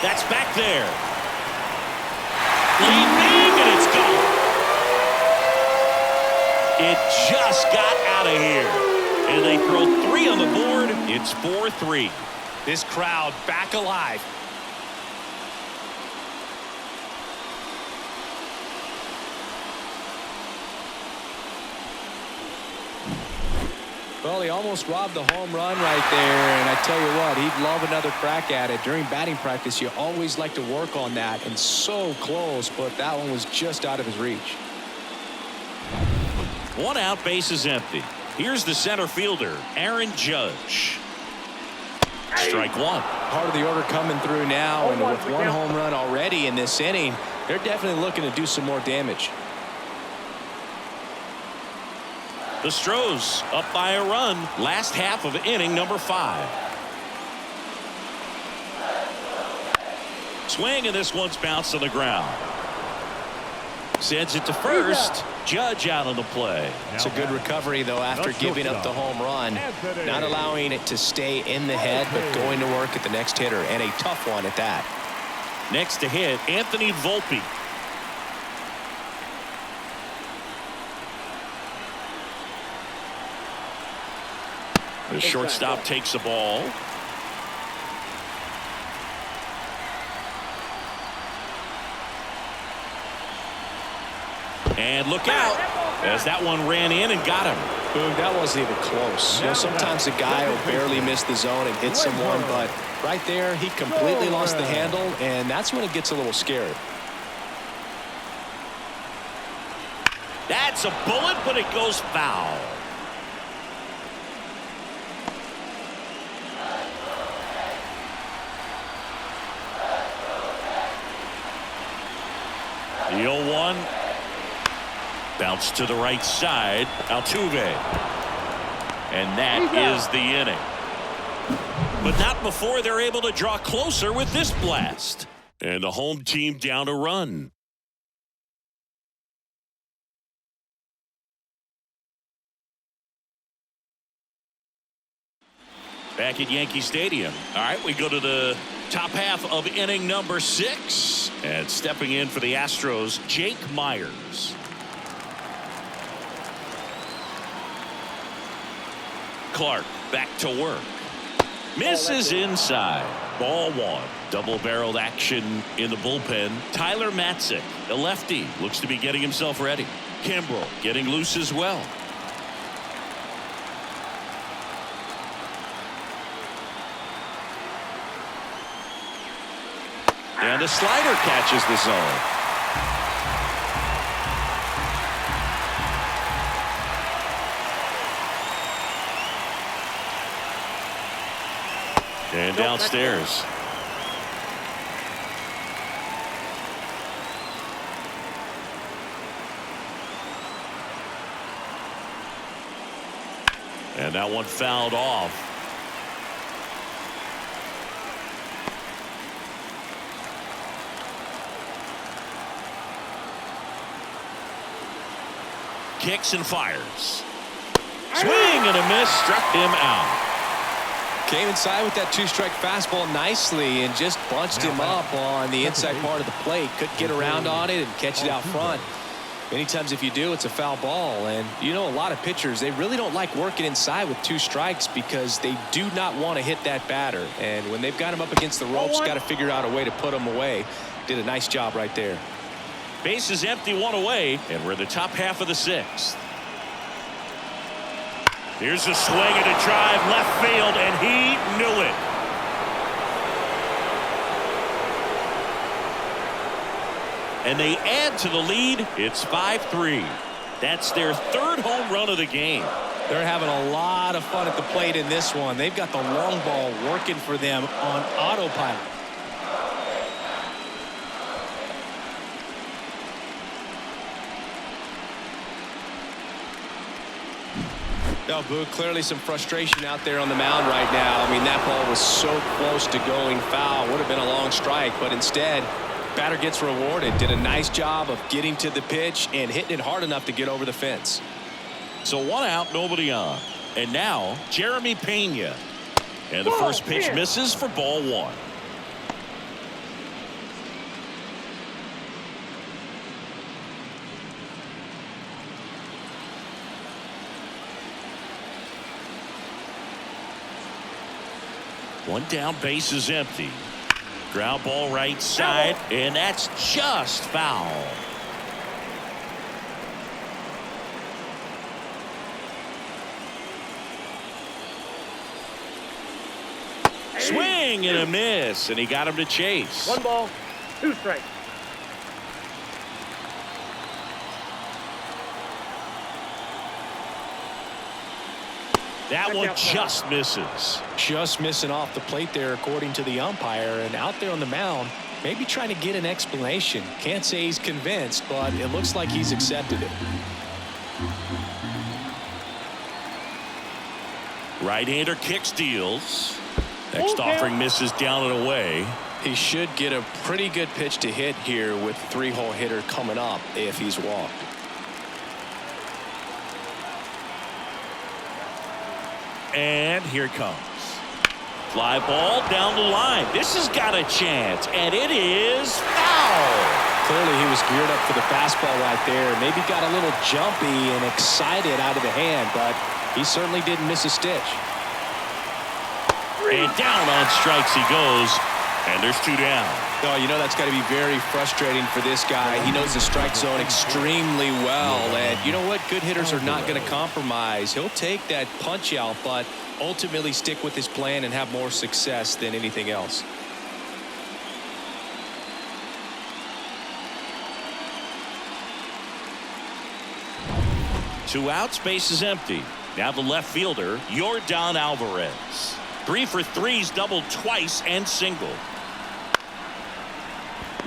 That's back there. Leaping, and it's gone. It just got out of here. And they throw 3 on the board. It's 4-3. This crowd back alive. Well, he almost robbed the home run right there, and I tell you what, he'd love another crack at it. During batting practice, you always like to work on that, and so close, but that one was just out of his reach. 1 out, base is empty. Here's the center fielder, Aaron Judge. Strike 1. Part of the order coming through now, and with 1 home run already in this inning, they're definitely looking to do some more damage. The Astros up by a run. Last half of inning number 5. Swing, and this one's bounced on the ground. Sends it to first. Judge out on the play. It's a good recovery, though, after giving up the home run. Not allowing it to stay in the head, but going to work at the next hitter, and a tough one at that. Next to hit, Anthony Volpe. The shortstop takes the ball. And look out as that one ran in and got him. Boom, that wasn't even close. You know, sometimes a guy will barely miss the zone and hit someone, but right there, he completely lost the handle, and that's when it gets a little scary. That's a bullet, but it goes foul. The 0-1. Bounce to the right side. Altuve. And that is the inning. But not before they're able to draw closer with this blast. And the home team down a run. Back at Yankee Stadium. All right, we go to the top half of inning number 6. And stepping in for the Astros, Jake Myers. Clark back to work. Misses inside. Ball 1. Double-barreled action in the bullpen. Tyler Matzik, the lefty, looks to be getting himself ready. Kimbrel getting loose as well. And the slider catches the zone. And downstairs. And that one fouled off. Kicks and fires. Swing and a miss, struck him out. Came inside with that two-strike fastball nicely and just bunched him up on the inside part of the plate. Couldn't get around on it and catch it out front. Many times if you do, it's a foul ball. And you know, a lot of pitchers, they really don't like working inside with 2 strikes because they do not want to hit that batter. And when they've got him up against the ropes, got to figure out a way to put him away. Did a nice job right there. Base is empty, 1 away, and we're in the top half of the 6th. Here's a swing and a drive left field, and he knew it. And they add to the lead. It's 5-3. That's their 3rd home run of the game. They're having a lot of fun at the plate in this one. They've got the long ball working for them on autopilot. No, Boo, clearly some frustration out there on the mound right now. I mean, that ball was so close to going foul. Would have been a long strike, but instead, batter gets rewarded. Did a nice job of getting to the pitch and hitting it hard enough to get over the fence. So 1 out, nobody on. And now, Jeremy Pena. And the first pitch misses for ball 1. One down, base is empty. Ground ball right side, and that's just foul. Swing and a miss, and he got him to chase. 1 ball, 2 strikes. That one just misses. Just missing off the plate there, according to the umpire. And out there on the mound, maybe trying to get an explanation. Can't say he's convinced, but it looks like he's accepted it. Right-hander kick steals. Next offering misses down and away. He should get a pretty good pitch to hit here with 3-hole hitter coming up if he's walked. And here it comes. Fly ball down the line. This has got a chance, and it is foul. Clearly he was geared up for the fastball right there. Maybe got a little jumpy and excited out of the hand, but he certainly didn't miss a stitch. And down on strikes he goes, and there's 2 down. Oh, you know that's got to be very frustrating for this guy. He knows the strike zone extremely well, and you know what? Good hitters are not going to compromise. He'll take that punch out, but ultimately stick with his plan and have more success than anything else. Two outs, base is empty. Now the left fielder, Yordan Alvarez. 3 for 3's doubled twice and singled.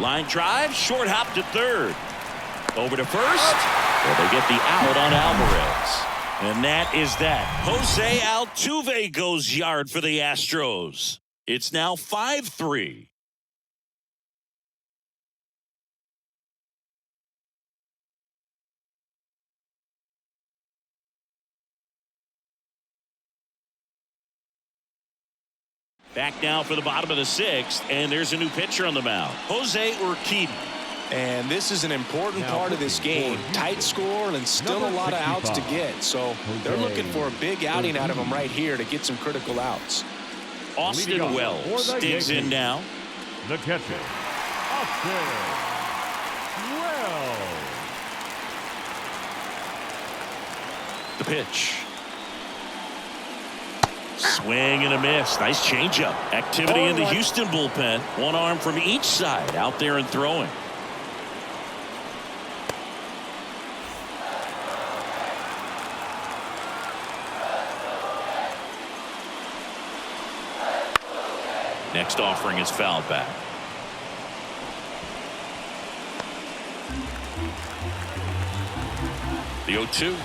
Line drive, short hop to third. Over to first. Well, they get the out on Alvarez. And that is that. Jose Altuve goes yard for the Astros. It's now 5-3. Back now for the bottom of the 6th, and there's a new pitcher on the mound, Jose Urquidy. And this is an important part of this game. Tight score and still a lot of outs to get. So they're looking for a big outing out of him right here to get some critical outs. Austin Wells digs in now. The catcher, Austin Wells. The pitch. Swing and a miss. Nice changeup. Activity in the 0-1. Houston bullpen. One arm from each side out there and throwing. Next offering is fouled back. The 0-2.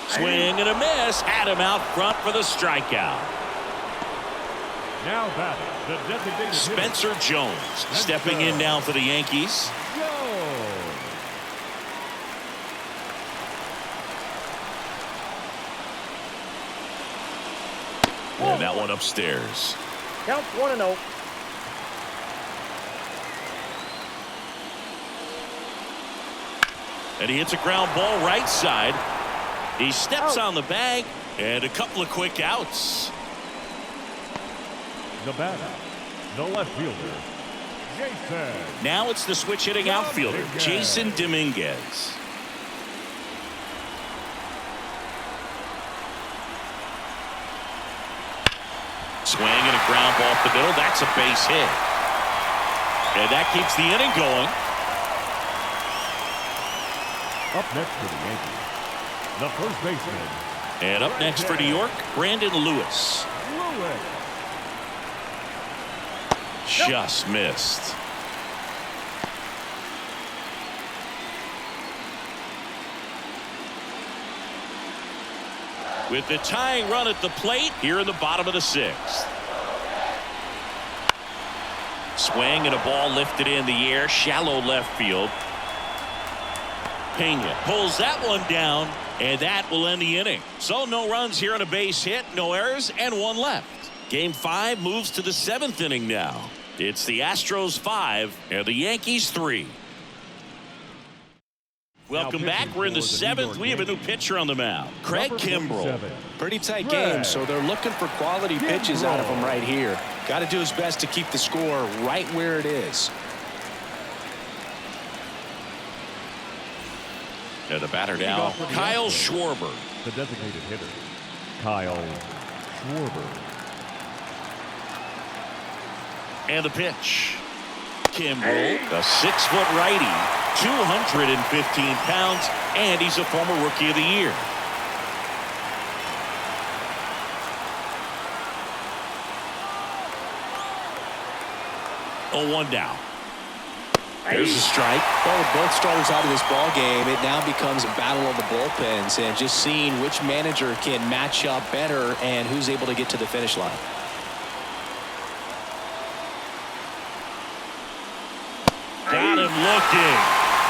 Swing and a miss. Had him out front for the strikeout. Now batting, the designated hitter, Spencer Jones stepping in now for the Yankees. Jones. And that one upstairs. Count 1-0. And he hits a ground ball right side. He steps on the bag and a couple of quick outs. The batter, the left fielder, Jason. Now it's the switch hitting outfielder, Dominguez. Jason Dominguez. Swing and a ground ball up the middle. That's a base hit. And that keeps the inning going. Up next for the Yankees, the first baseman, And up next for New York, Brandon Lewis. Lewis. Just missed. With the tying run at the plate here in the bottom of the sixth. Swing and a ball lifted in the air, shallow left field. Pena pulls that one down, and that will end the inning. So no runs here on a base hit, no errors, and one left. Game 5 moves to the 7th inning now. It's the Astros 5 and the Yankees 3. Welcome back. We're in the 7th. We have a new pitcher on the mound, Craig Kimbrell. Pretty tight game, so they're looking for quality pitches out of him right here. Got to do his best to keep the score right where it is. And the batter now, Kyle Schwarber. The designated hitter, Kyle Schwarber. And the pitch. Kimbrell, a 6-foot righty, 215 pounds, and he's a former Rookie of the Year. Oh, 1 down. There's a strike. Well, with both starters out of this ball game, it now becomes a battle of the bullpens and just seeing which manager can match up better and who's able to get to the finish line. Got him looking.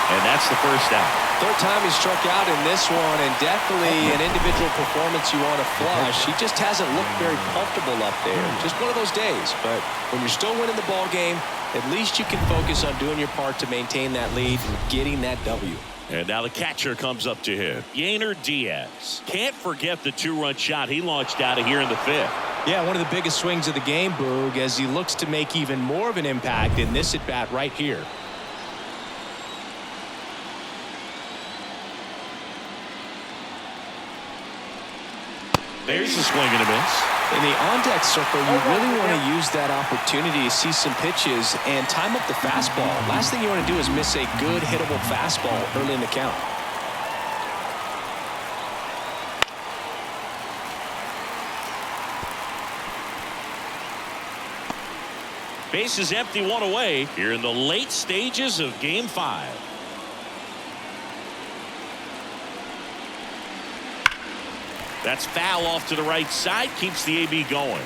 And that's the first out. Third time he struck out in this one, and definitely an individual performance you want to flush. He just hasn't looked very comfortable up there. Just one of those days. But when you're still winning the ball game, at least you can focus on doing your part to maintain that lead and getting that W. And now the catcher comes up to him, Yainer Diaz. Can't forget the 2-run shot he launched out of here in the 5th. Yeah, one of the biggest swings of the game, Boog, as he looks to make even more of an impact in this at-bat right here. There's a swing and a miss. In the on-deck circle, you really want to use that opportunity to see some pitches and time up the fastball. Last thing you want to do is miss a good hittable fastball early in the count. Base is empty, 1 away here in the late stages of Game 5. That's foul off to the right side, keeps the AB going.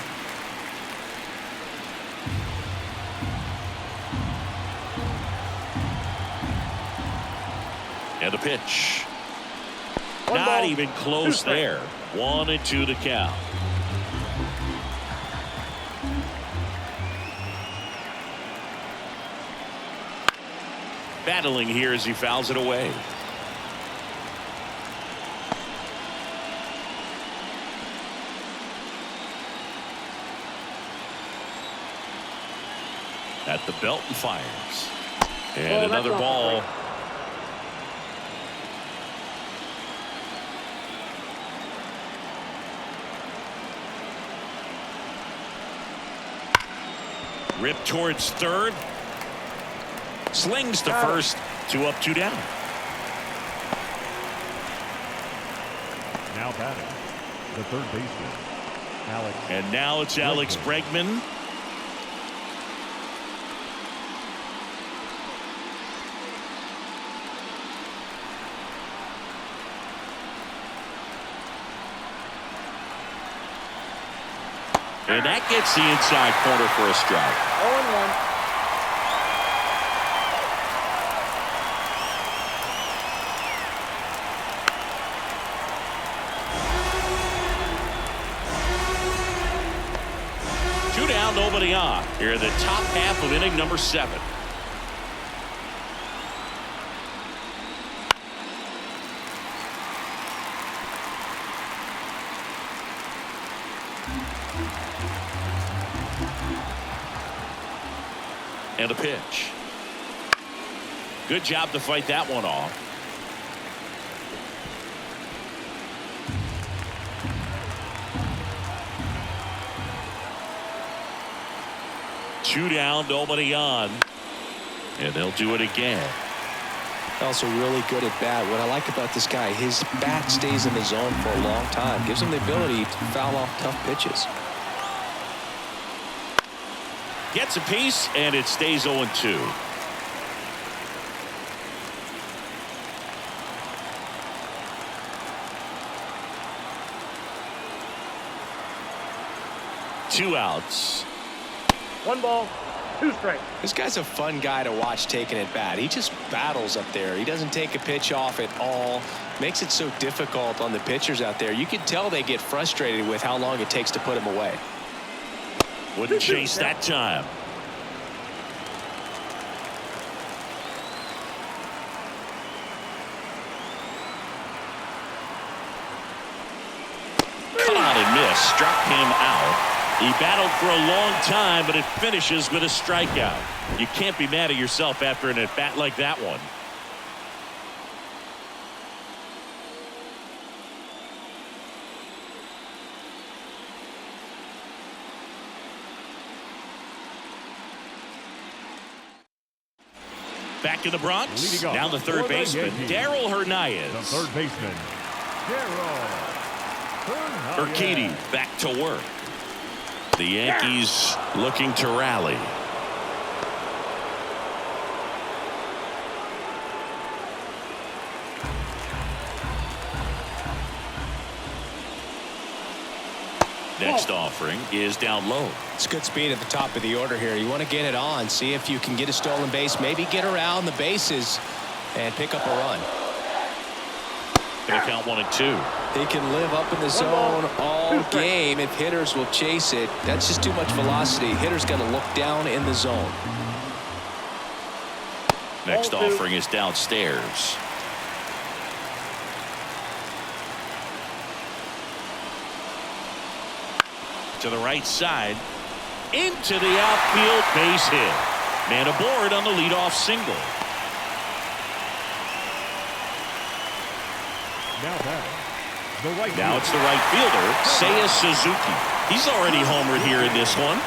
And the pitch. Not even close there. 1-2 the count. Battling here as he fouls it away. At the belt and fires. And another ball. Rip towards third. Slings to first. 2 up, 2 down. Now batting, the third baseman, Alex. And now it's Alex Bregman. And that gets the inside corner for a strike. 0-1. Nobody on here in the top half of inning number 7. And a pitch. Good job to fight that one off. Two down, nobody on. And they'll do it again. Also really good at bat. What I like about this guy, his bat stays in the zone for a long time. Gives him the ability to foul off tough pitches. Gets a piece, and it stays 0-2. Two outs. 1 ball, 2 strikes. This guy's a fun guy to watch taking at bat. He just battles up there. He doesn't take a pitch off at all. Makes it so difficult on the pitchers out there. You can tell they get frustrated with how long it takes to put him away. Wouldn't chase that time. Caught and missed. Struck him out. He battled for a long time, but it finishes with a strikeout. You can't be mad at yourself after an at-bat like that one. Back in the Bronx. Now the third baseman, Darryl Hernandez. The third baseman, Darryl Urquidy back to work. The Yankees looking to rally. Next offering is down low. It's good speed at the top of the order here. You want to get it on, see if you can get a stolen base, maybe get around the bases and pick up a run. Gonna count 1-2. He can live up in the zone all game if hitters will chase it. That's just too much velocity. Hitters got to look down in the zone. Next offering is downstairs. To the right side. Into the outfield, base hit. Man aboard on the leadoff single. Now it's the right fielder, Seiya Suzuki. He's already homered here in this one.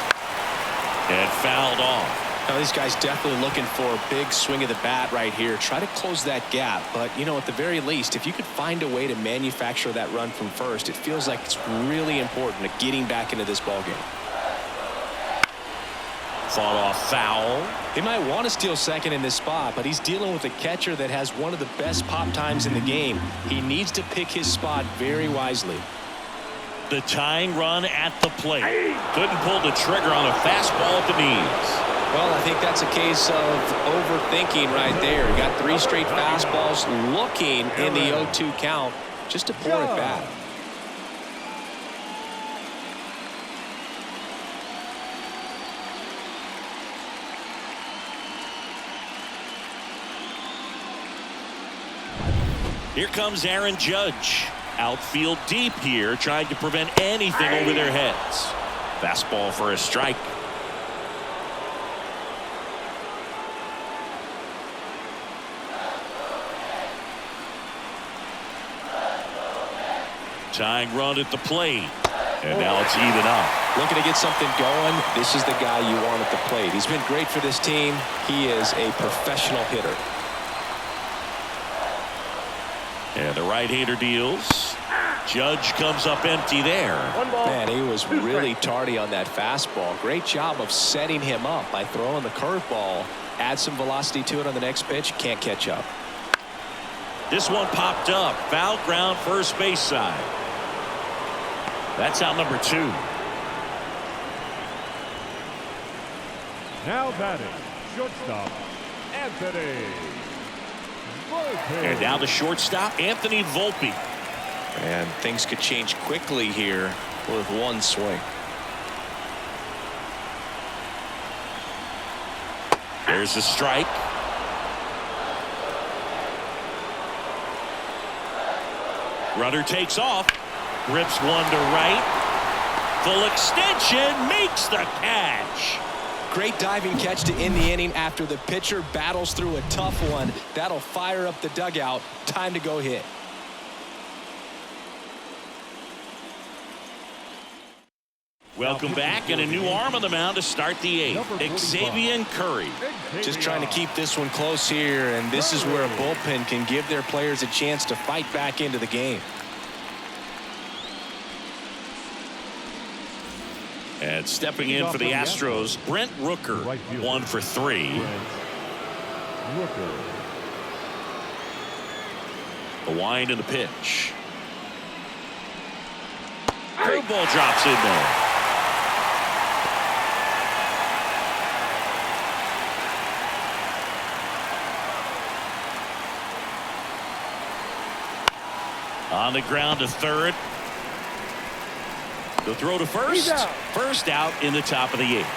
And fouled off. Now these guys definitely looking for a big swing of the bat right here. Try to close that gap. But, you know, at the very least, if you could find a way to manufacture that run from first, it feels like it's really important to getting back into this ballgame. Fought off foul. He might want to steal second in this spot, but he's dealing with a catcher that has one of the best pop times in the game. He needs to pick his spot very wisely. The tying run at the plate. Couldn't pull the trigger on a fastball at the knees. Well, I think that's a case of overthinking right there. He got 3 straight fastballs looking in the 0-2 count. Just a poor at bat. Here comes Aaron Judge. Outfield deep here, trying to prevent anything over their heads. Fastball for a strike. Tying run at the plate. And now it's even up. Looking to get something going. This is the guy you want at the plate. He's been great for this team. He is a professional hitter. And the right-hander deals. Judge comes up empty there. Man, he was really tardy on that fastball. Great job of setting him up by throwing the curveball. Add some velocity to it on the next pitch. Can't catch up. This one popped up. Foul ground, first base side. That's out number 2. Now batting, shortstop, Anthony Volpe. And now the shortstop, Anthony Volpe. And things could change quickly here with one swing. There's a strike. Runner takes off. Rips one to right. Full extension, makes the catch. Great diving catch to end the inning after the pitcher battles through a tough one. That'll fire up the dugout. Time to go hit. Welcome back, and a new arm on the mound to start the 8th. Xavier Curry. Just trying to keep this one close here, and this is where a bullpen can give their players a chance to fight back into the game. And stepping in for the Astros, Brent Rooker, 1 for 3. Rooker. The wind and the pitch. Curveball drops in there. On the ground to third. The throw to first. First out in the top of the 8th.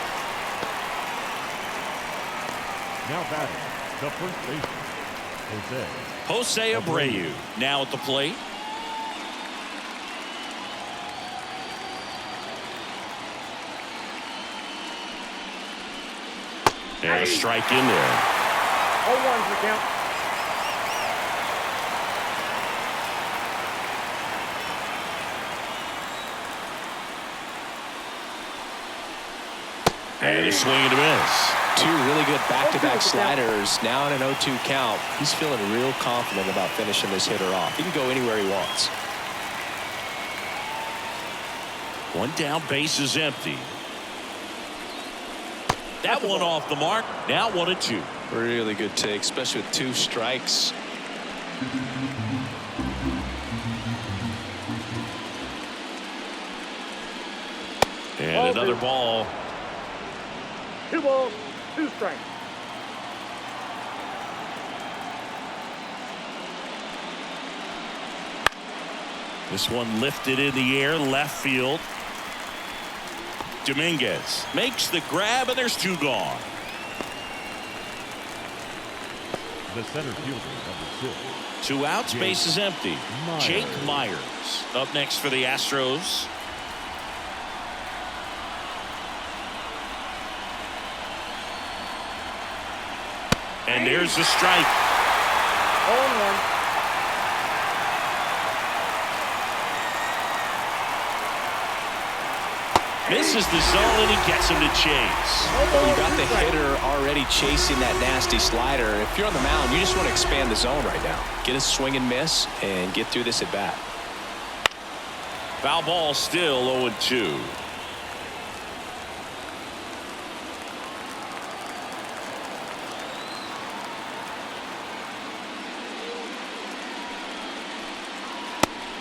Now batting, the first baseman, Jose Abreu now at the plate. And a strike in there. 0-1 for count. And a swing and a miss. Two really good back-to-back sliders. Now in an 0-2 count. He's feeling real confident about finishing this hitter off. He can go anywhere he wants. One down, base is empty. That one off the mark. Now 1-2. Really good take, especially with 2 strikes. And another ball. 2 balls, 2 strikes. This one lifted in the air, left field. Dominguez makes the grab, and there's 2 gone. the center fielder, number 6. 2 outs, base is empty. Jake Myers up next for the Astros. And there's the strike. 0-1. Misses the zone, and he gets him to chase. Well, you got the hitter already chasing that nasty slider. If you're on the mound, you just want to expand the zone right now. Get a swing and miss and get through this at bat. Foul ball, still 0-2.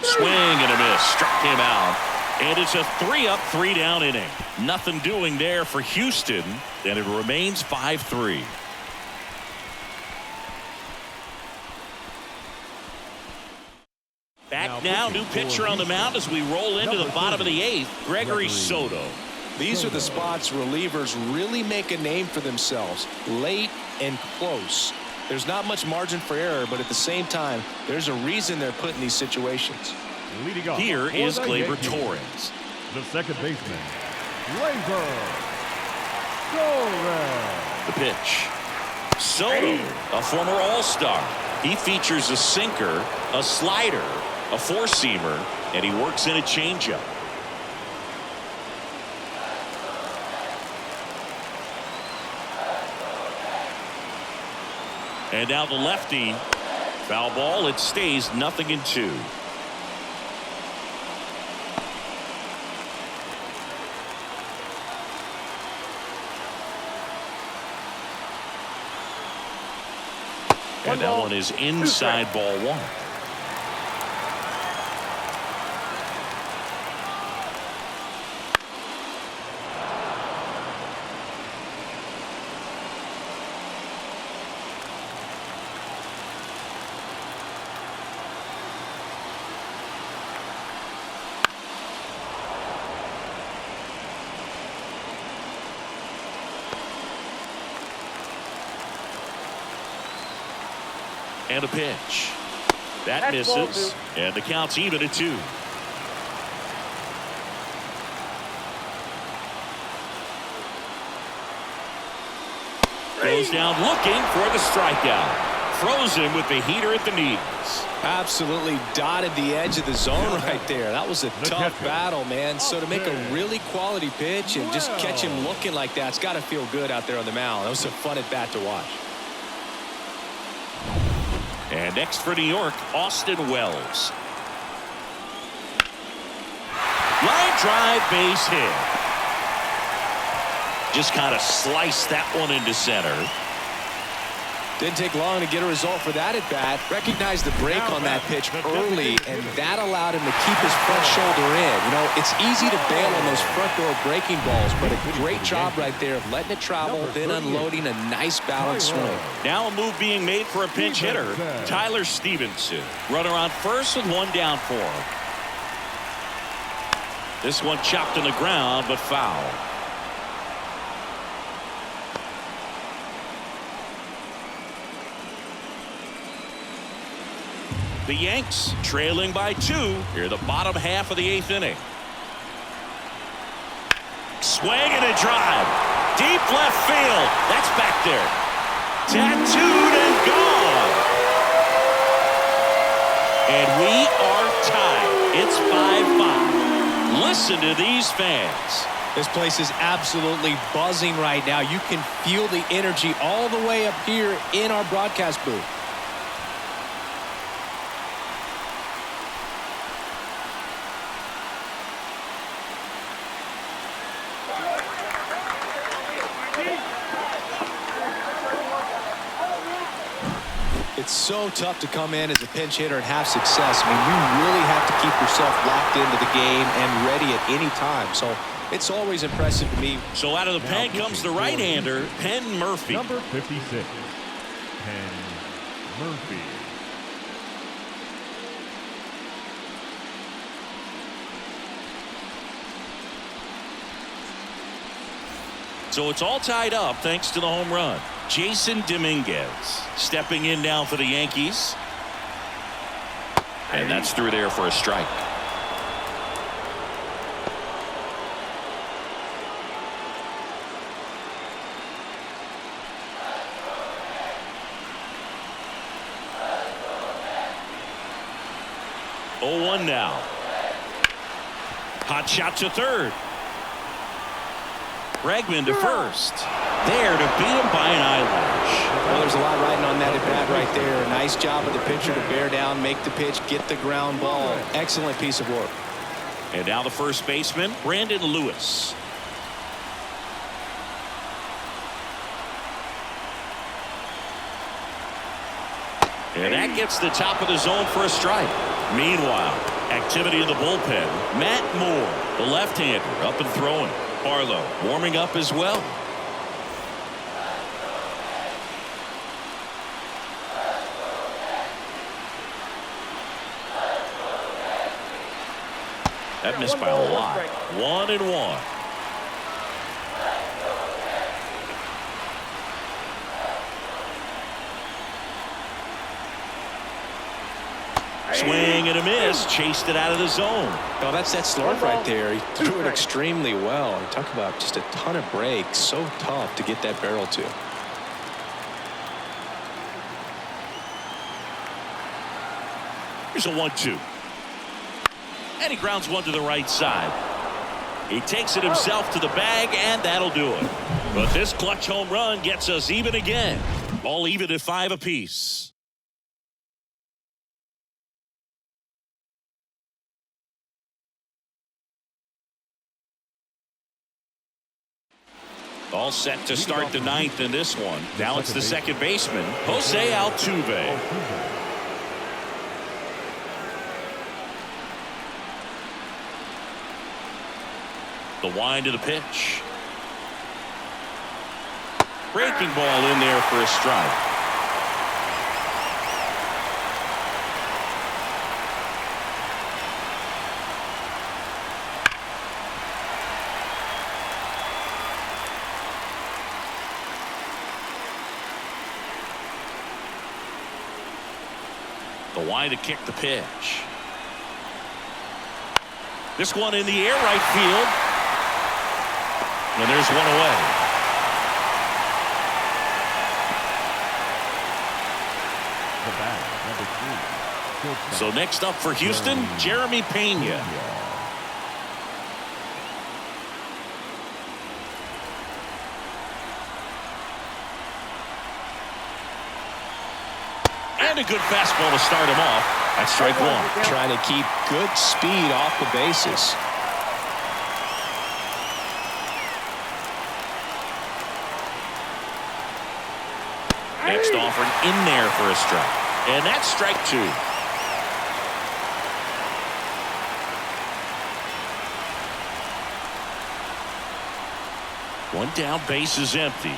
Swing and a miss. Struck him out. And it's a 3-up, 3-down inning. Nothing doing there for Houston, and it remains 5-3. Back now, new pitcher on the mound as we roll into the bottom of the 8th, Gregory Soto. These are the spots relievers really make a name for themselves. Late and close. There's not much margin for error, but at the same time, there's a reason they're put in these situations. Leading off Here is for the Gleyber Yankees, Torres. the second baseman, Gleyber Torres. The pitch. Soto, a former All-Star. He features a sinker, a slider, a four-seamer, and he works in a changeup. And now the lefty. Foul ball. It stays 0-2. And that one is inside ball 1. And a pitch. That misses. And the count's even at 2. Goes down looking for the strikeout. Throws him with the heater at the knees. Absolutely dotted the edge of the zone right there. That was a tough battle, man. So to make a really quality pitch and just catch him looking like that, it's got to feel good out there on the mound. That was a fun at bat to watch. And next for New York, Austin Wells. Line drive, base hit. Just kind of sliced that one into center. Didn't take long to get a result for that at bat. Recognized the break on that pitch early, and that allowed him to keep his front shoulder in. You know, it's easy to bail on those front door breaking balls, but a great job right there of letting it travel, then unloading a nice balanced swing. Now a move being made for a pinch hitter, Tyler Stevenson. Runner on first with 1 down for him. This one chopped in the ground, but foul. The Yanks trailing by 2 here, the bottom half of the 8th inning. Swing and a drive. Deep left field. That's back there. Tattooed and gone. And we are tied. It's 5-5. Listen to these fans. This place is absolutely buzzing right now. You can feel the energy all the way up here in our broadcast booth. It's so tough to come in as a pinch hitter and have success. I mean, you really have to keep yourself locked into the game and ready at any time. So it's always impressive to me. So out of the pen comes the right-hander, Penn Murphy. Number 56, Penn Murphy. So it's all tied up thanks to the home run. Jason Dominguez stepping in now for the Yankees. And that's through there for a strike. Oh, 1 now. Hot shot to third. Bregman to first. There to beat him by an eyelash. Well, there's a lot riding on that at bat right there. Nice job of the pitcher to bear down, make the pitch, get the ground ball. Excellent piece of work. And now the first baseman, Brandon Lewis. And that gets the top of the zone for a strike. Meanwhile, activity in the bullpen. Matt Moore, the left-hander, up and throwing. Barlow warming up as well. That missed by a lot. 1-1. Swing and a miss. Chased it out of the zone. Oh, that's that slurve right there. He threw it extremely well. You talk about just a ton of breaks. So tough to get that barrel to. Here's a 1-2. And he grounds one to the right side. He takes it himself to the bag, and that'll do it. But this clutch home run gets us even again. All even at 5 apiece. All set to start the 9th in this one. Now it's the second baseman, Jose Altuve. The wind of the pitch. Breaking ball in there for a strike. The wind to kick the pitch. This one in the air, right field. And there's one away. So next up for Houston, Jeremy Pena. And a good fastball to start him off. That's strike one. Trying to keep good speed off the bases. Next offering in there for a strike. And that's strike 2. One down, base is empty.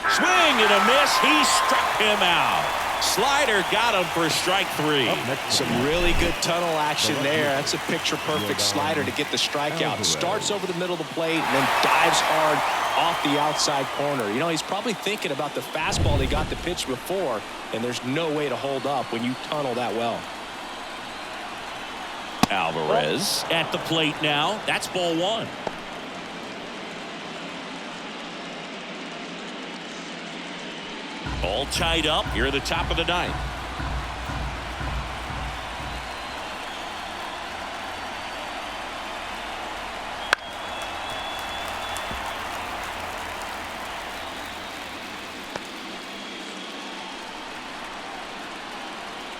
Swing and a miss. He struck him out. Slider got him for strike 3. Some really good tunnel action there. That's a picture-perfect slider to get the strikeout. Starts over the middle of the plate and then dives hard off the outside corner. You know, he's probably thinking about the fastball he got the pitch before, and there's no way to hold up when you tunnel that well. Alvarez at the plate now. That's ball 1. All tied up here at the top of the 9th.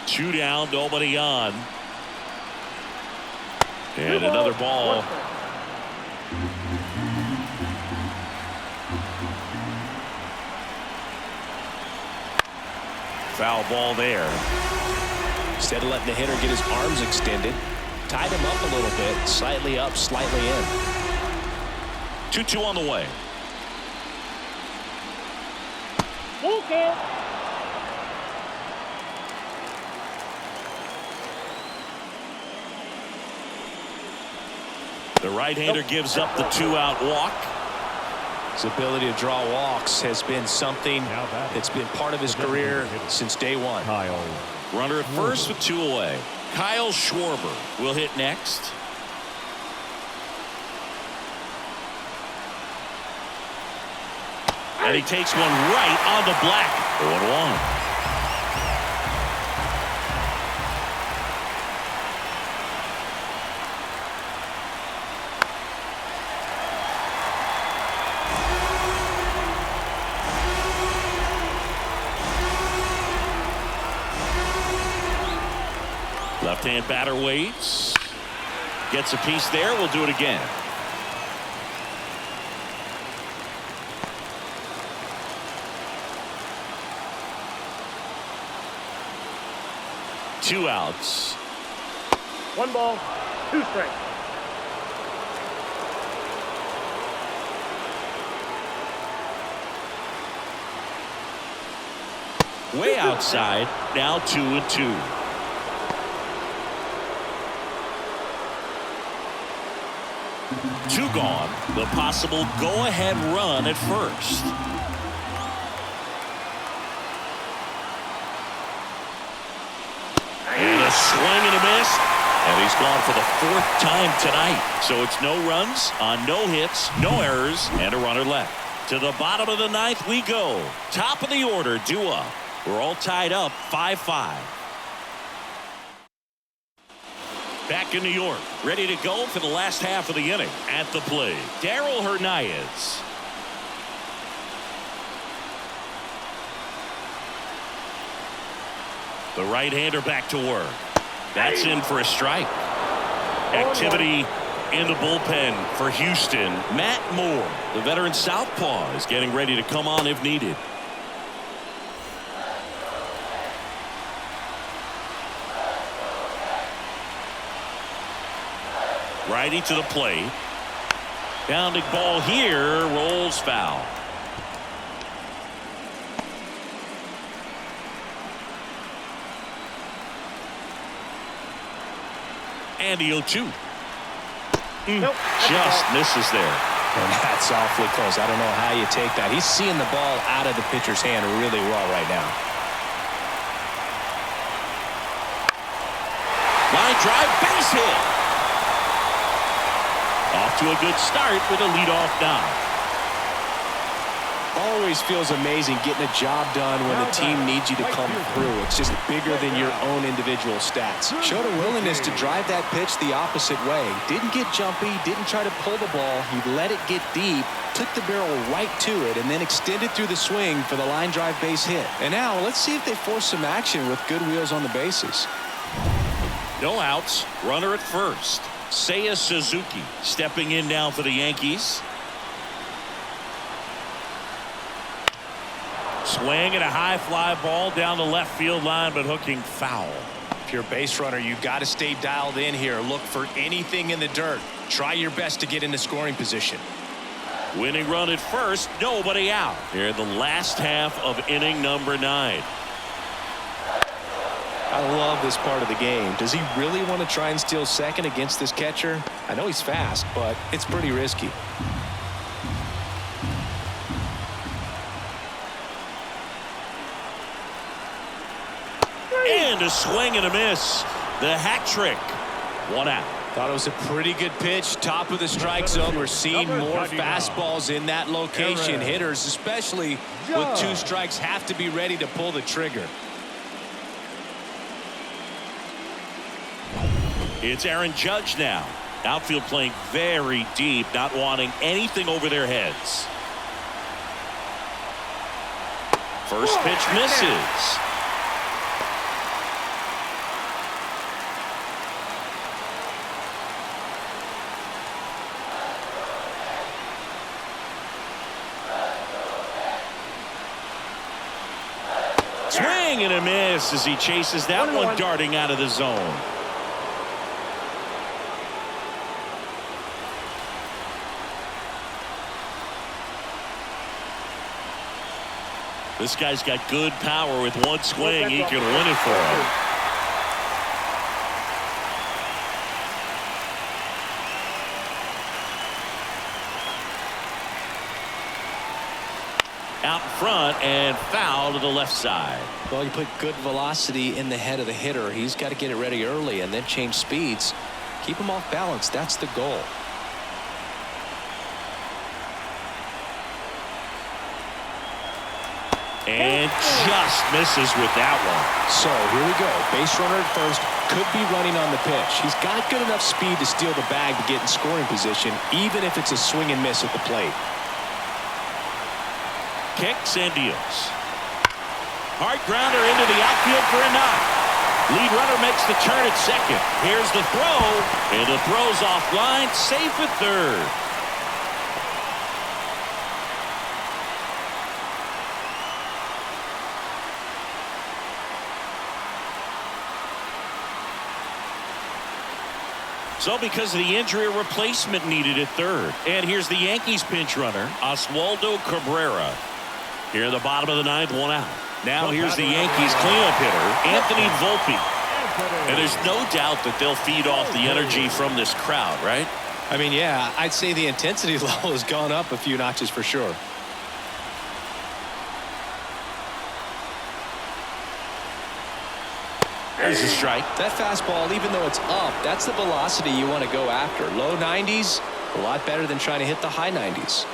Two down, nobody on. And another ball. Foul ball there. Instead of letting the hitter get his arms extended, tied him up a little bit, slightly up, slightly in. 2-2 on the way. Okay. The right-hander gives up the 2-out walk. His ability to draw walks has been something that's been part of his career since day one. Runner at first with 2 away. Kyle Schwarber will hit next. And he takes one right on the black. 0-1. Left-hand batter waits. Gets a piece there. We'll do it again. Two outs. 1 ball, 2 strikes. Way outside. Now 2-2. Two gone. The possible go-ahead run at first. And a swing and a miss. And he's gone for the 4th time tonight. So it's no runs on no hits, no errors, and a runner left. To the bottom of the 9th we go. Top of the order, due up. We're all tied up 5-5. Back in New York, ready to go for the last half of the inning. At the plate, Darryl Hernandez. The right-hander back to work. That's in for a strike. Activity in the bullpen for Houston. Matt Moore, the veteran southpaw, is getting ready to come on if needed. Righty to the plate. Pounding ball here, rolls foul. And the 0-2. Nope. Just misses there. And that's awfully close. I don't know how you take that. He's seeing the ball out of the pitcher's hand really well right now. Line drive, base hit. Off to a good start with a leadoff knock. Always feels amazing getting a job done when the team needs you to come through. It's just bigger than your own individual stats. Showed a willingness to drive that pitch the opposite way. Didn't get jumpy, didn't try to pull the ball. He let it get deep, took the barrel right to it, and then extended through the swing for the line drive base hit. And now let's see if they force some action with good wheels on the bases. No outs, runner at first. Seiya Suzuki stepping in now for the Yankees. Swing and a high fly ball down the left field line, but hooking foul. If you're a base runner, you got to stay dialed in here. Look for anything in the dirt. Try your best to get into scoring position. Winning run at first, nobody out. Here in the last half of inning number 9. I love this part of the game. Does he really want to try and steal second against this catcher? I know he's fast, but it's pretty risky. And a swing and a miss. The hat trick. 1 out. Thought it was a pretty good pitch. Top of the strike zone. We're seeing more fastballs in that location. Hitters, especially with 2 strikes, have to be ready to pull the trigger. It's Aaron Judge now. Outfield playing very deep, not wanting anything over their heads. First pitch misses. Swing and a miss as he chases that one darting out of the zone. This guy's got good power. With one swing, he can win it for him. Out in front and foul to the left side. Well, you put good velocity in the head of the hitter. He's got to get it ready early and then change speeds. Keep him off balance. That's the goal. And just misses with that one. So here we go. Base runner at first. Could be running on the pitch. He's got good enough speed to steal the bag to get in scoring position, even if it's a swing and miss at the plate. Kicks and deals. Hard grounder into the outfield for a knock. Lead runner makes the turn at second. Here's the throw. And the throw's offline. Safe at third. So because of the injury, a replacement needed at third. And here's the Yankees pinch runner, Oswaldo Cabrera. Here in the bottom of the 9th, 1 out. Now here's the Yankees cleanup hitter, Anthony Volpe. And there's no doubt that they'll feed off the energy from this crowd, right? I mean, yeah, I'd say the intensity level has gone up a few notches for sure. There's a strike. That fastball, even though it's up, that's the velocity you want to go after. Low 90s, a lot better than trying to hit the high 90s.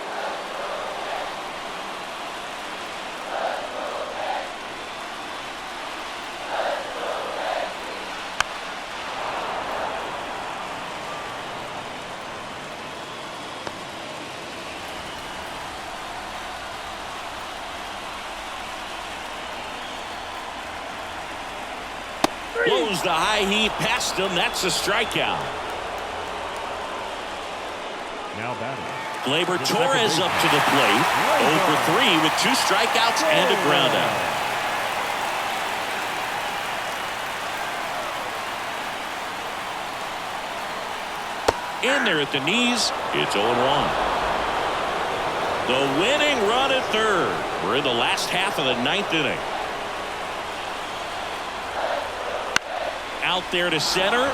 Blows the high heat past him. That's a strikeout. Now batting. Gleyber Torres up to the plate. 0 for 3 with 2 strikeouts and a groundout. In there at the knees. It's 0-1. The winning run at third. We're in the last half of the 9th inning. Out there to center.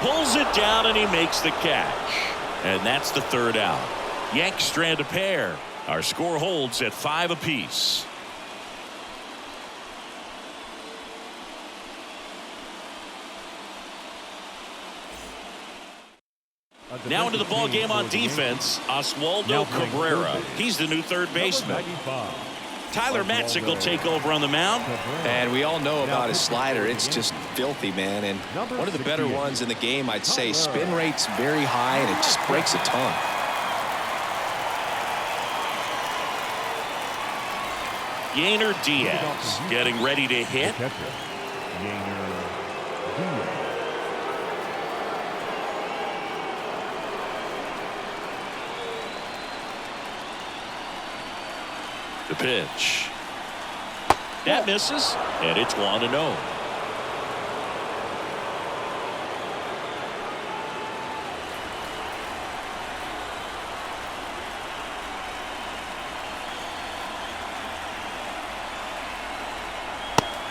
Pulls it down and he makes the catch. And that's the 3rd out. Yanks strand a pair. Our score holds at 5 apiece. Now into the ball game on defense, Oswaldo Cabrera. He's the new third baseman. Tyler Matzik will take over on the mound. And we all know about his slider. It's just filthy, man. And one of the better ones in the game, I'd say. Spin rate's very high, and it just breaks a ton. Yainer Diaz getting ready to hit. The pitch. That misses, and it's 1-0.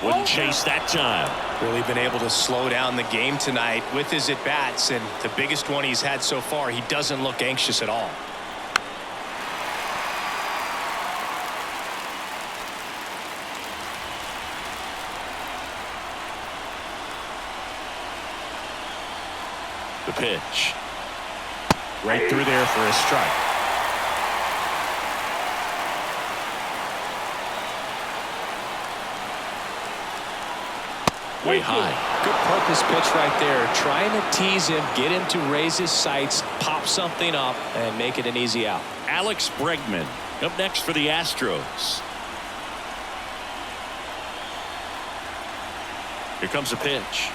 Wouldn't chase that time. Really been able to slow down the game tonight with his at-bats, and the biggest one he's had so far, he doesn't look anxious at all. The pitch. Right through there for a strike. Way high. Good purpose pitch right there. Trying to tease him, get him to raise his sights, pop something up, and make it an easy out. Alex Bregman up next for the Astros. Here comes a pitch.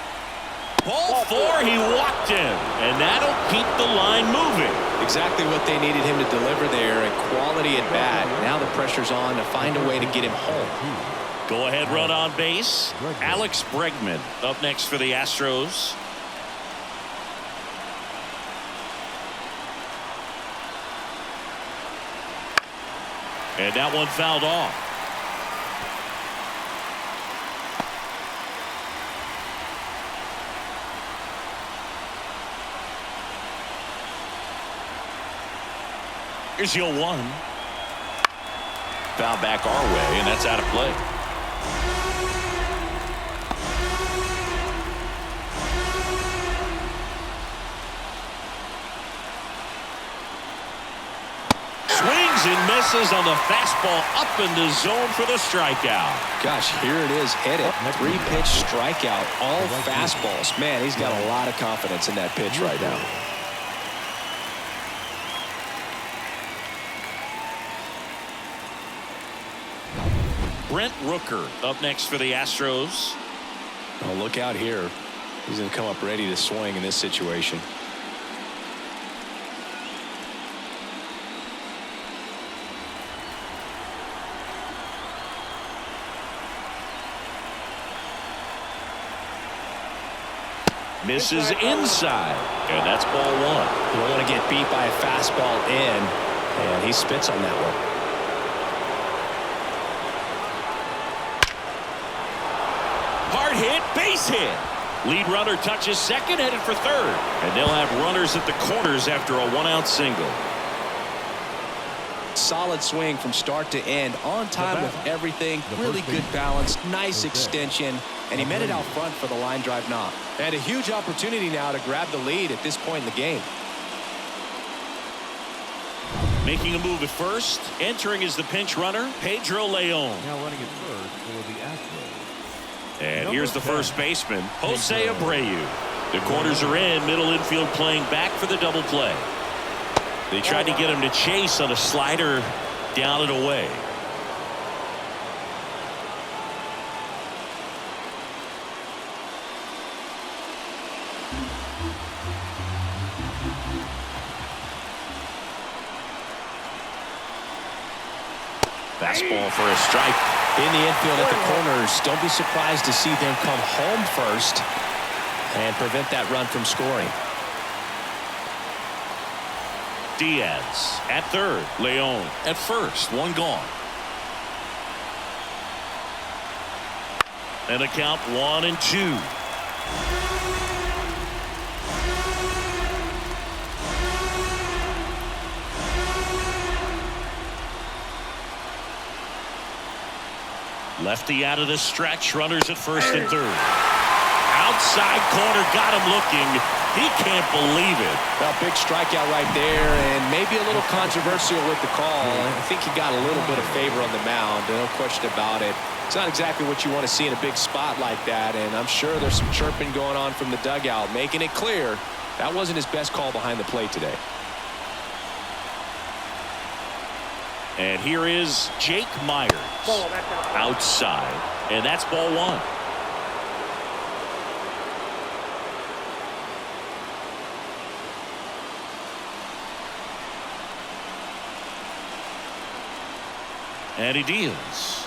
Ball 4, he walked him, and that'll keep the line moving. Exactly what they needed him to deliver there, a quality at bat. Now the pressure's on to find a way to get him home. Go ahead run on base. Alex Bregman up next for the Astros. And that one fouled off. Here's the 0-1. Foul back our way, and that's out of play. Swings and misses on the fastball up in the zone for the strikeout. Gosh, here it is, hit it. 3-pitch strikeout, all fastballs. Man, he's got a lot of confidence in that pitch right now. Brent Rooker up next for the Astros. Oh, look out here. He's going to come up ready to swing in this situation. Misses inside, and that's ball 1. You don't want to get beat by a fastball in, and he spits on that one. Hard hit, base hit. Lead runner touches second, headed for third. And they'll have runners at the corners after a 1-out single. Solid swing from start to end, on time with everything, really good balance, nice extension, and he met it out front for the line drive knock. And a huge opportunity now to grab the lead at this point in the game. Making a move at first, entering as the pinch runner, Pedro Leon. Now running at first for the Astros. And here's the first baseman, Jose Abreu. The corners are in, middle infield playing back for the double play. They tried to get him to chase on a slider down and away. Fastball for a strike. In the infield at the corners, don't be surprised to see them come home first and prevent that run from scoring. Diaz at third. Leon at first. One gone. And a count 1-2. Lefty out of the stretch. Runners at first and third. Outside corner, got him looking. He can't believe it. Well, big strikeout right there, and maybe a little controversial with the call. I think he got a little bit of favor on the mound, no question about it. It's not exactly what you want to see in a big spot like that, and I'm sure there's some chirping going on from the dugout, making it clear that wasn't his best call behind the plate today. And here is Jake Myers outside, and that's ball one. And he deals.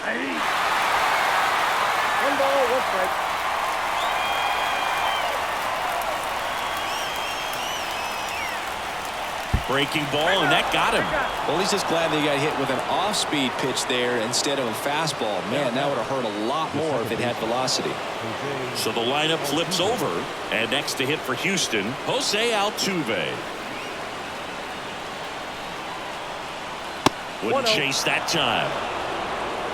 One ball, one strike. Breaking ball, and that got him. Well, he's just glad that he got hit with an off-speed pitch there instead of a fastball. Man, that would have hurt a lot more if it had velocity. So the lineup flips over, and next to hit for Houston, Jose Altuve. Wouldn't chase that time.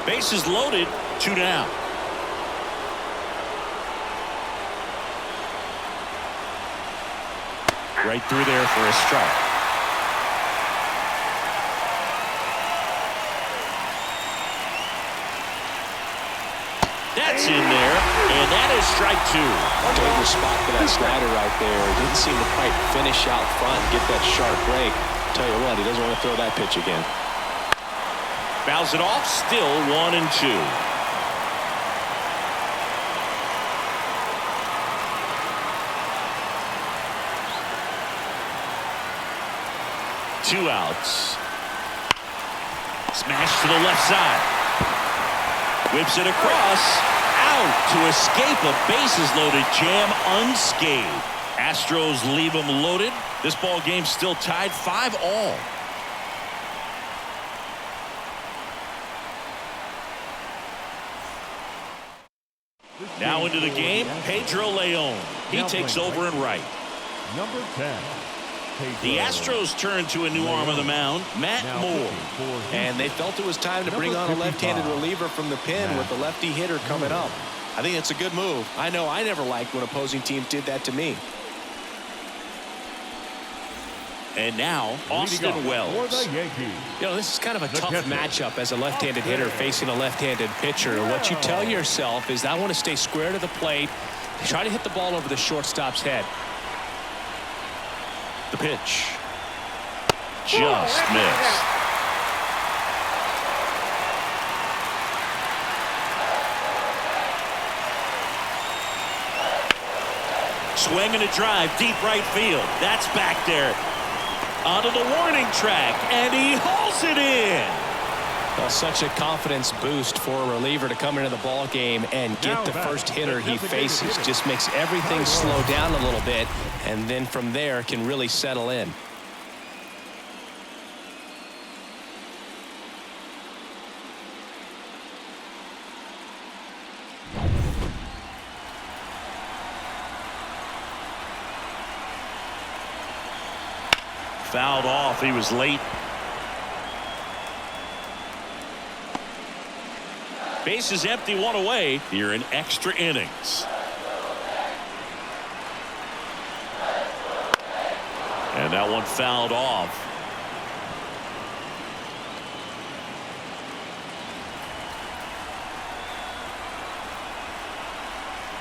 Bases loaded, 2 down. Right through there for a strike. That's in there, and that is strike 2. Dangerous spot for that slider right there. Didn't seem to quite finish out front and get that sharp break. Tell you what, he doesn't want to throw that pitch again. Fouls it off, still 1-2. Two outs. Smash to the left side. Whips it across. Out to escape a bases loaded jam unscathed. Astros leave them loaded. This ball game still tied 5-all. Now into the game, Pedro Leon. He takes over in right. Number 10. The Astros turn to a new arm on the mound, Matt Moore. And they felt it was time to bring on a left-handed reliever from the pen with the lefty hitter coming up. I think it's a good move. I know I never liked when opposing teams did that to me. And now, Austin Wells. You know, this is kind of a tough matchup as a left-handed hitter facing a left-handed pitcher. What you tell yourself is I want to stay square to the plate, try to hit the ball over the shortstop's head. The pitch. Just missed. Swing and a drive, deep right field. That's back there. Onto the warning track, and he hauls it in. Well, such a confidence boost for a reliever to come into the ball game and get the first hitter he faces. Just makes everything slow down a little bit, and then from there can really settle in. Fouled off. He was late. Bases empty, one away here in extra innings. And that one fouled off.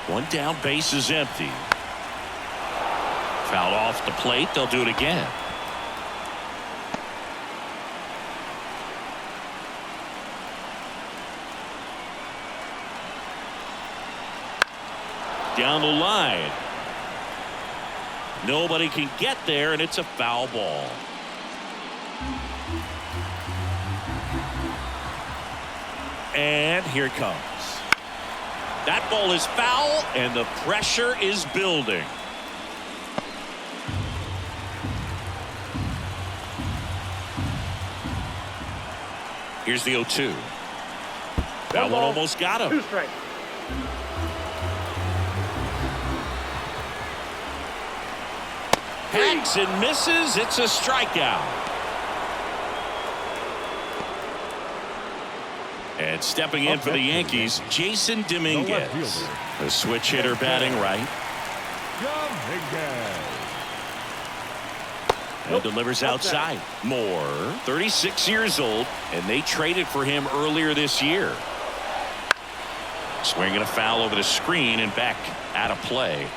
One down, bases empty. Fouled off the plate. They'll do it again. Down the line. Nobody can get there, and it's a foul ball. And here it comes. That ball is foul, and the pressure is building. Here's the 0-2. That one almost got him. 2 strikes. Hacks and misses. It's a strikeout. And stepping in for the Yankees, Jason Dominguez. The switch hitter batting right. And delivers outside. Moore, 36 years old, and they traded for him earlier this year. Swinging a foul over the screen and back out of play.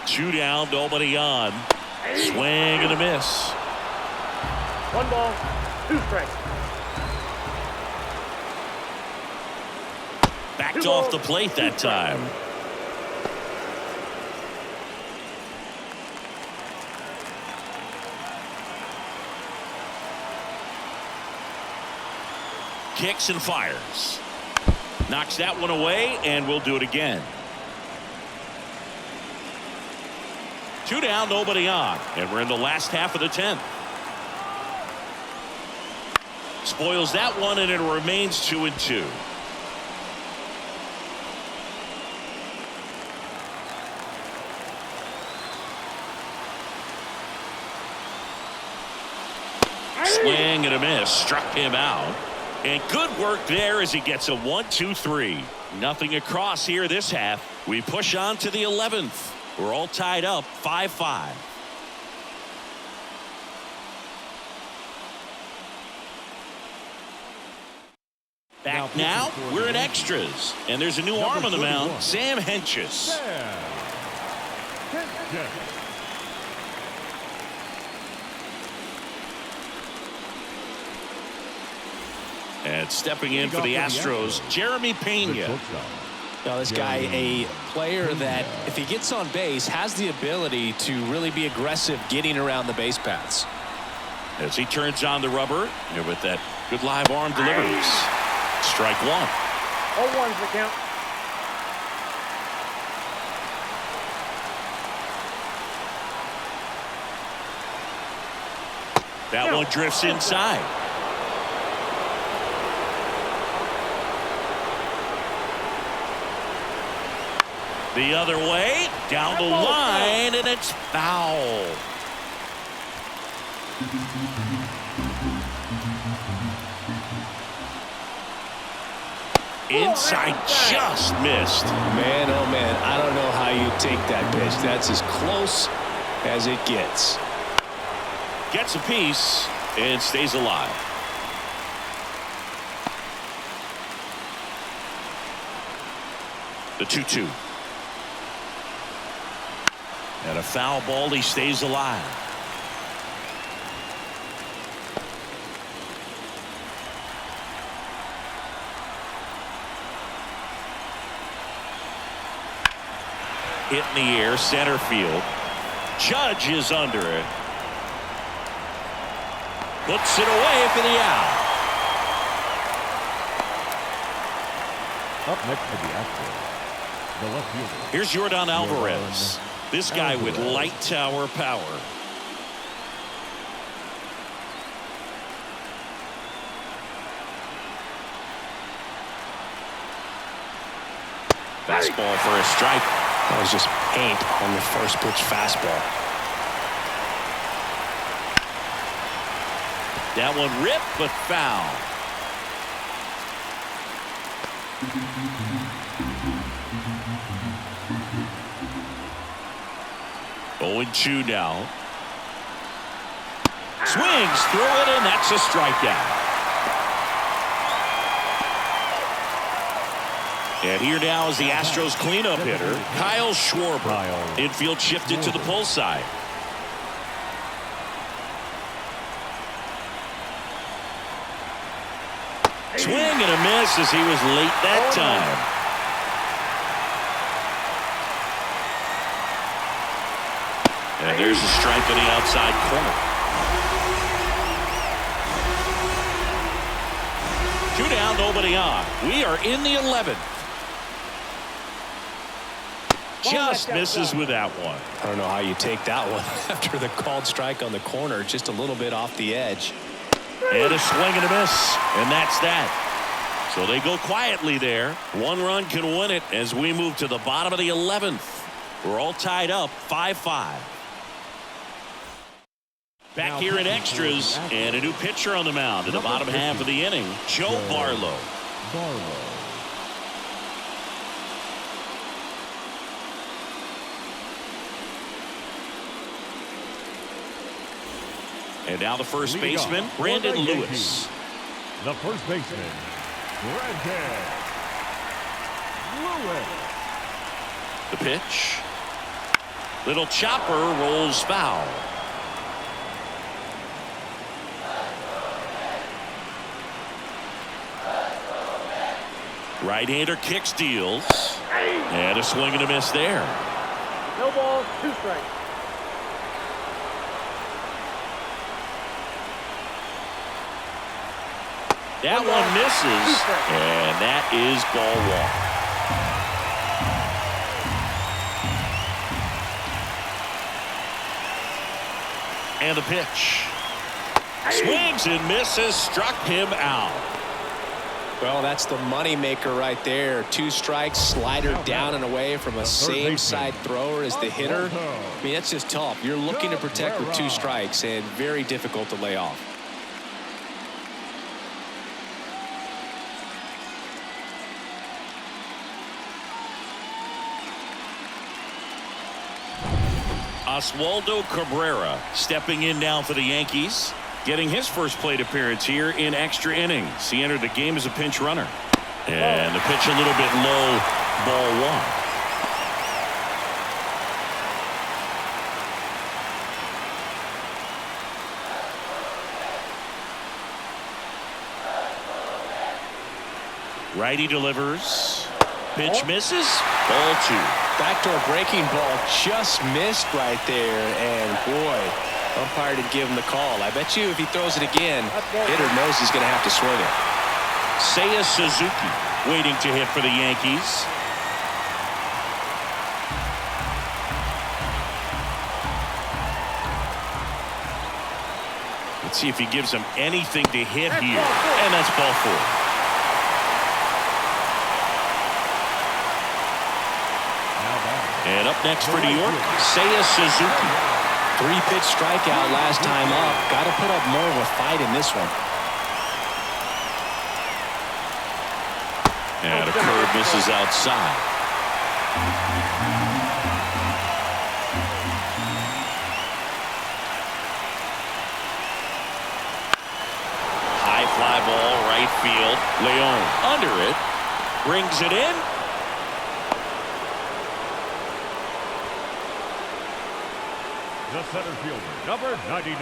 Two down, nobody on. Swing and a miss. 1 ball, 2 strikes. Backed off the plate that time. Kicks and fires. Knocks that one away, and we'll do it again. 2 down, nobody on, and we're in the last half of the 10th. Spoils that one, and it remains 2-2. Swing and a miss. Struck him out. And good work there as he gets a 1-2-3. Nothing across here this half. We push on to the 11th. We're all tied up 5-5. Back now, we're in extras. And there's a new arm on the mound, Sam Hentges. And stepping in for the Astros, Jeremy Pena. Now, this guy, a player that, if he gets on base, has the ability to really be aggressive getting around the base paths. As he turns on the rubber, and with that good live arm delivers. Strike one. 0-1's the count. That one drifts inside. The other way, down the line, and it's foul. Inside, just missed. Man, oh man, I don't know how you take that pitch. That's as close as it gets. Gets a piece and stays alive. The 2-2. And a foul ball, he stays alive. Hit in the air, center field. Judge is under it. Puts it away for the out. Up next to the Astros, the left fielder. Here's Yordan Alvarez. This guy with light tower power. Fastball for a strike. That was just paint on the first pitch fastball. That one ripped, but foul. Oh, 0-2 now. Swings through it, and that's a strikeout. And here now is the Astros cleanup hitter, Kyle Schwarber. Infield shifted to the pull side. Swing and a miss as he was late that time. And there's a strike on the outside corner. 2 down, nobody on. We are in the 11th. Just misses with that one. I don't know how you take that one after the called strike on the corner, just a little bit off the edge. And a swing and a miss, and that's that. So they go quietly there. 1 run can win it as we move to the bottom of the 11th. We're all tied up 5-5. Back here in extras, and a new pitcher on the mound in the bottom half of the inning, Joe Barlow. And now the first baseman, Brandon Lewis. The first baseman, Brandon Lewis. The pitch. Little chopper rolls foul. Right-hander kicks, deals. And a swing and a miss there. No ball, 2 strikes. That one misses, and that is ball 1. And the pitch. Swings and misses, struck him out. Well, that's the money maker right there. 2 strikes, slider down and away from a same side thrower as the hitter. I mean, that's just tough. You're looking to protect with 2 strikes and very difficult to lay off. Oswaldo Cabrera stepping in now for the Yankees, getting his first plate appearance here in extra innings. He entered the game as a pinch runner. And the pitch a little bit low, ball 1. Righty delivers. Pitch misses. Ball 2. Backdoor breaking ball just missed right there, and boy, umpire didn't give him the call. I bet you if he throws it again, hitter knows he's going to have to swing it. Seiya Suzuki waiting to hit for the Yankees. Let's see if he gives him anything to hit here, and that's ball 4. And up next for New York, Seiya Suzuki. 3-pitch strikeout last time up. Got to put up more of a fight in this one. And a curve misses outside. High fly ball, right field. Leon under it. Brings it in. The center fielder, number 99,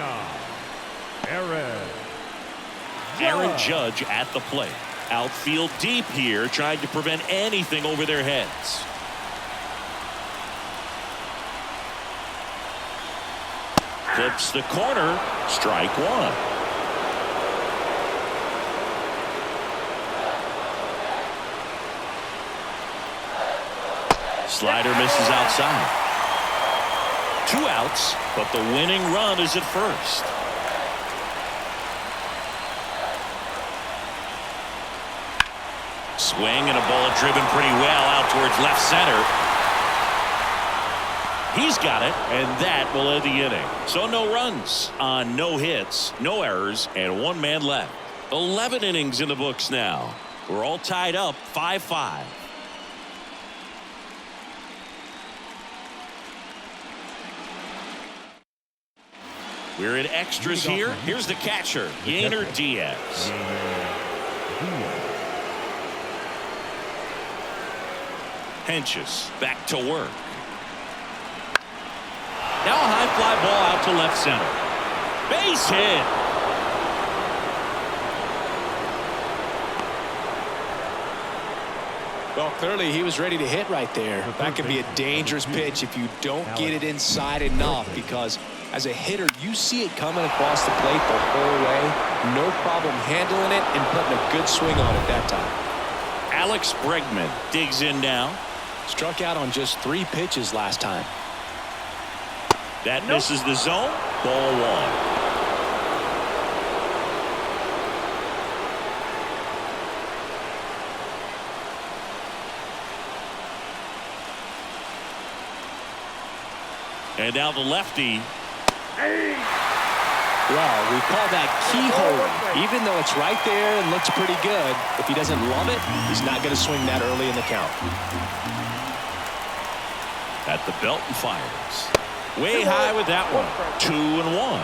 Aaron Judge at the plate. Outfield deep here, trying to prevent anything over their heads. Clips the corner. Strike 1. Slider misses outside. 2 outs, but the winning run is at first. Swing and a ball driven pretty well out towards left center. He's got it, and that will end the inning. So no runs on no hits, no errors, and 1 man left. 11 innings in the books now. We're all tied up 5-5. We're in extras here. Here's the catcher, Yainer Diaz. Henches back to work. Now a high fly ball out to left center. Base hit. Well, clearly he was ready to hit right there. That could be a dangerous pitch if you don't get it inside enough, because as a hitter, you see it coming across the plate the whole way. No problem handling it and putting a good swing on it that time. Alex Bregman digs in now. Struck out on just 3 pitches last time. That misses the zone. Ball 1. And now the lefty. Well, we call that keyhole. Even though it's right there and looks pretty good, if he doesn't love it, he's not going to swing that early in the count. At the belt and fires. Way high with that one. 2-1.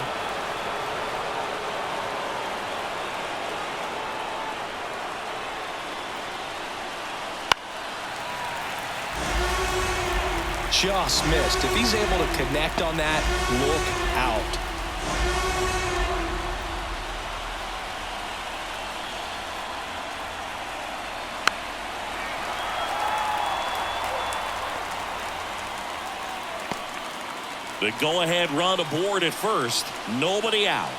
Just missed. If he's able to connect on that, look out. The go-ahead run aboard at first. Nobody out.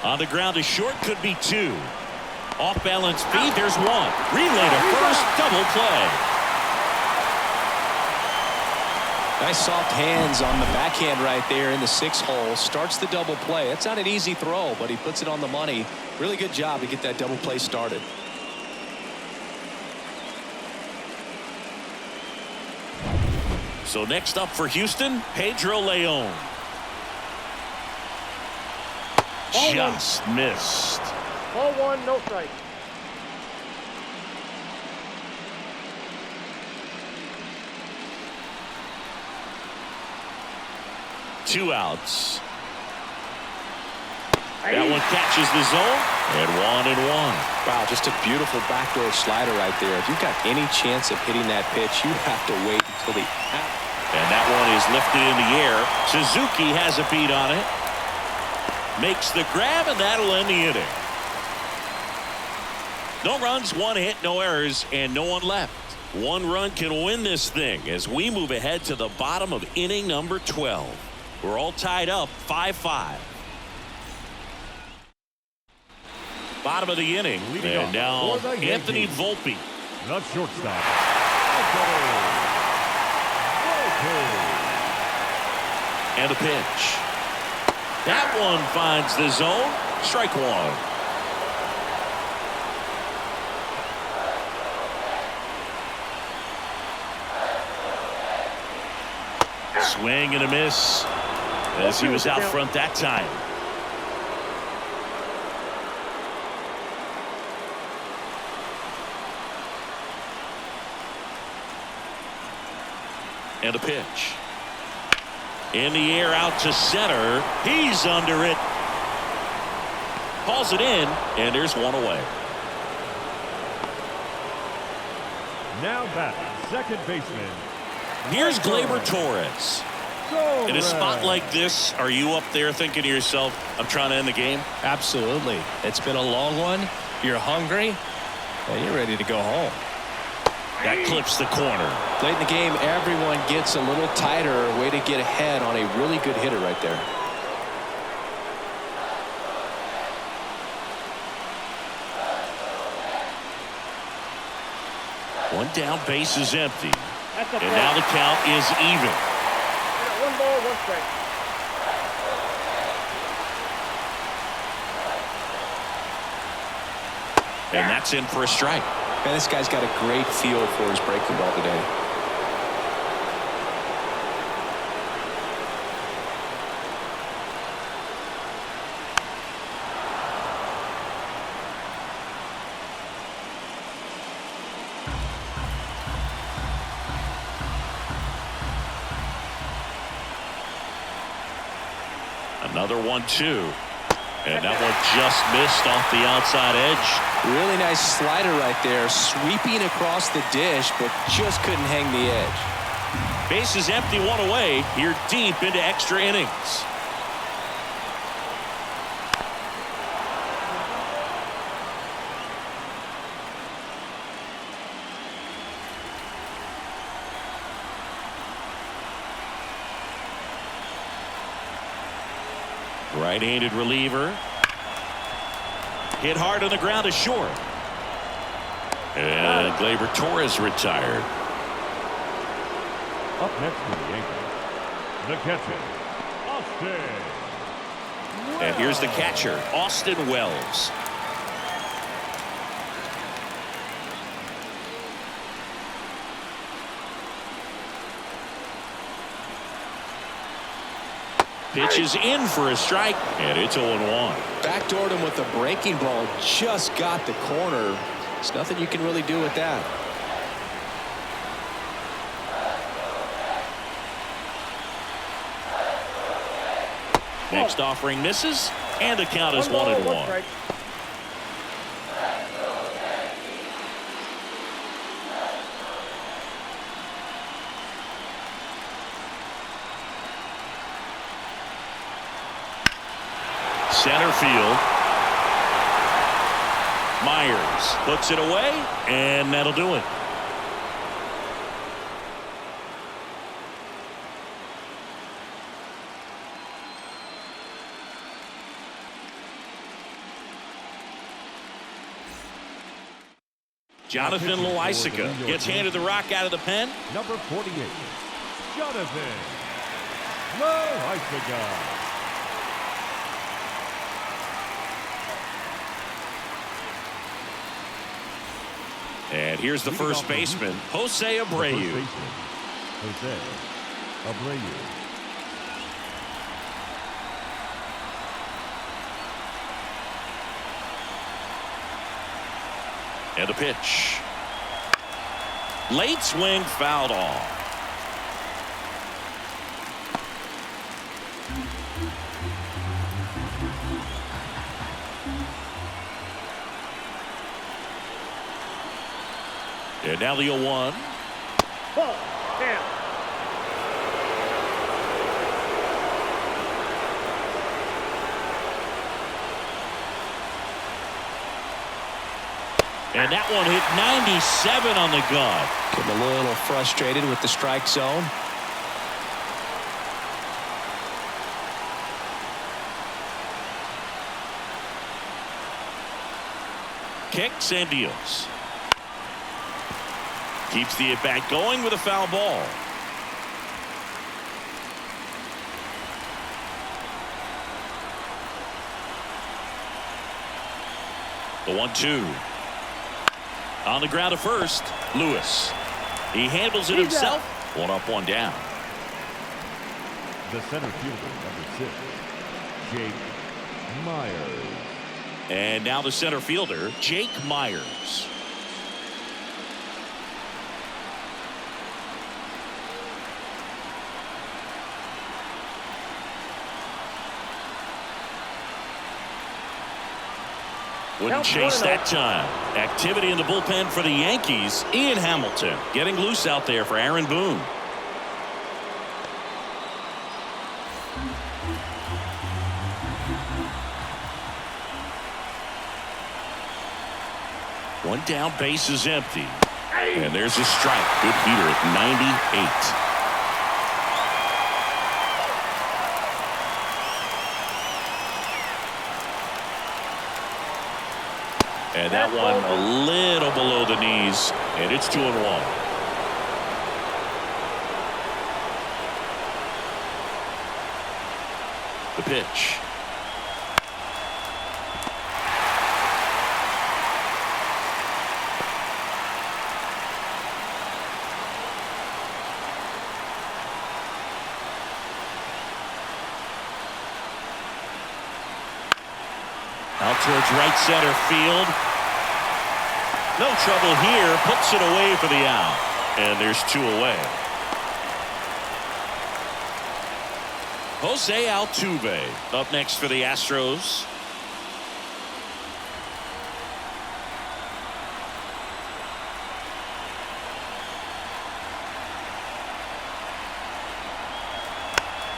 On the ground to short, could be 2. Off balance feed, there's 1. Relay to first, double play. Nice soft hands on the backhand right there in the 6th hole. Starts the double play. That's not an easy throw, but he puts it on the money. Really good job to get that double play started. So next up for Houston, Pedro Leon. Just missed. Ball 1, no strike. Two outs. That one catches the zone, and 1-1. Wow, just a beautiful backdoor slider right there. If you've got any chance of hitting that pitch, you have to wait until the out. And that one is lifted in the air. Suzuki has a beat on it. Makes the grab, and that'll end the inning. No runs, 1 hit, no errors, and no one left. 1 run can win this thing as we move ahead to the bottom of inning number 12. We're all tied up 5-5. Bottom of the inning. And now Anthony Volpe. The shortstop. And a pitch. That one finds the zone. Strike 1. Swing and a miss as he was out front that time. And a pitch. In the air out to center. He's under it. Calls it in, and there's 1 away. Now back, second baseman. Here's Gleyber Torres. In a spot like this, are you up there thinking to yourself, I'm trying to end the game? Absolutely. It's been a long one. You're hungry, and you're ready to go home. That clips the corner. Late in the game, everyone gets a little tighter. Way to get ahead on a really good hitter right there. One down, base is empty. And now the count is even. 1 ball, 1 strike. And that's in for a strike. Man, this guy's got a great feel for his breaking ball today. Another 1-2. And that one just missed off the outside edge. Really nice slider right there, sweeping across the dish, but just couldn't hang the edge. Base is empty, 1 away. Here deep into extra innings. Right-handed reliever. Hit hard on the ground is short. And Gleyber Torres retired. Up next for the Yankees, the catcher, Austin. And here's the catcher, Austin Wells. Pitch is in for a strike, and it's 0-1. Backdoored him with the breaking ball. Just got the corner. There's nothing you can really do with that. Next offering misses, and the count is 1-1. Center field. Myers puts it away, and that'll do it. Jonathan Loaisiga gets handed the rock out of the pen. Number 48, Jonathan Loaisiga. And here's the first baseman, Jose Abreu. Jose Abreu. And a pitch. Late swing, fouled off. And now the 0-1. Ball. Down. And that one hit 97 on the gun. Getting a little frustrated with the strike zone. Kicks and deals. Keeps the at-bat going with a foul ball. The 1-2. On the ground to first, Lewis. He handles it himself. 1 up, 1 down. The center fielder, number 6, Jake Myers. And now the center fielder, Jake Myers. Wouldn't chase that time. Activity in the bullpen for the Yankees. Ian Hamilton getting loose out there for Aaron Boone. One down, base is empty. And there's a strike. Good heater at 98. And that one a little below the knees, and it's 2-1. The pitch. Out towards right center field. No trouble here. Puts it away for the out. And there's 2 away. Jose Altuve up next for the Astros.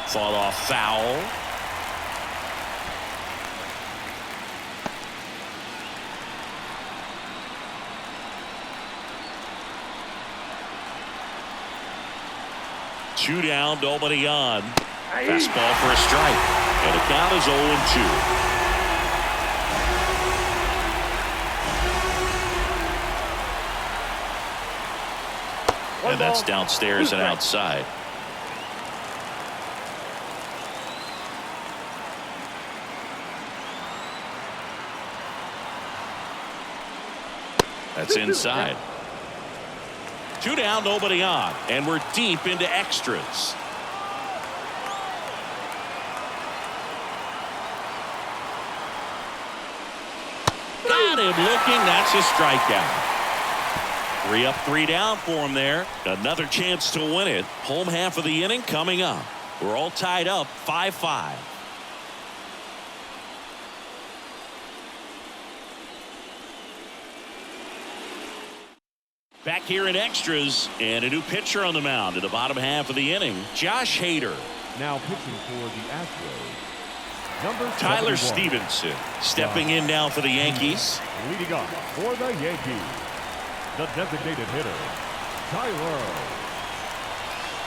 Fought off foul. Two down, nobody on. Fastball for a strike. And the count is 0-2. And that's downstairs and outside. That's inside. 2 down, nobody on, and we're deep into extras. Got him looking. That's a strikeout. 3 up, 3 down for him there. Another chance to win it. Home half of the inning coming up. We're all tied up 5-5. Back here in extras, and a new pitcher on the mound in the bottom half of the inning, Josh Hader. Now pitching for the Astros, number Tyler 71. Stevenson stepping in now for the Yankees. Leading off for the Yankees, the designated hitter, Tyler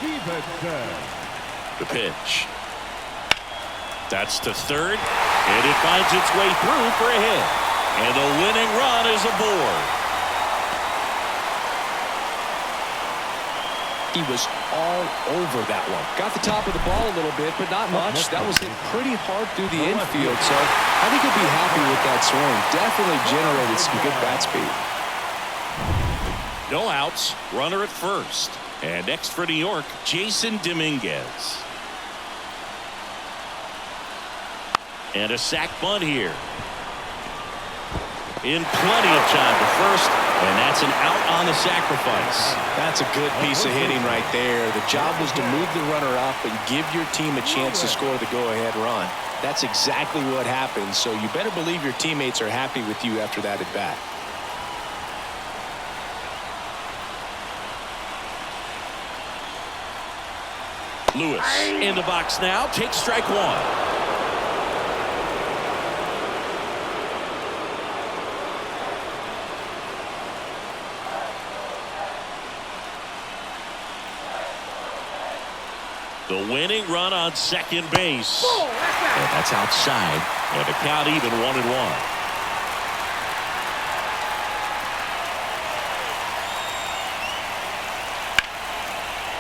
Stevenson. The pitch. That's to third, and it finds its way through for a hit. And the winning run is aboard. He was all over that one. Got the top of the ball a little bit, but not much. That was hit pretty hard through the infield, so I think he'll be happy with that swing. Definitely generated some good bat speed. No outs, runner at first. And next for New York, Jason Dominguez. And a sac bunt here. In plenty of time to first, and that's an out on the sacrifice. That's a good piece of hitting right there. The job was to move the runner up and give your team a chance to score the go-ahead run. That's exactly what happened, so you better believe your teammates are happy with you after that at bat. Lewis in the box now, takes strike one. The winning run on second base. And that's outside. And the count even 1-1.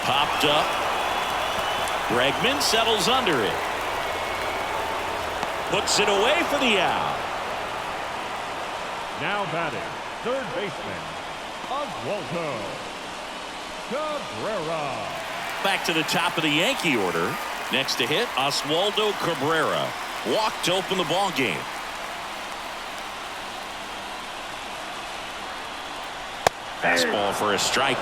Popped up. Bregman settles under it. Puts it away for the out. Now batting, third baseman, Oswaldo Cabrera. Back to the top of the Yankee order. Next to hit, Oswaldo Cabrera. Walked to open the ball game. Fastball for a strike.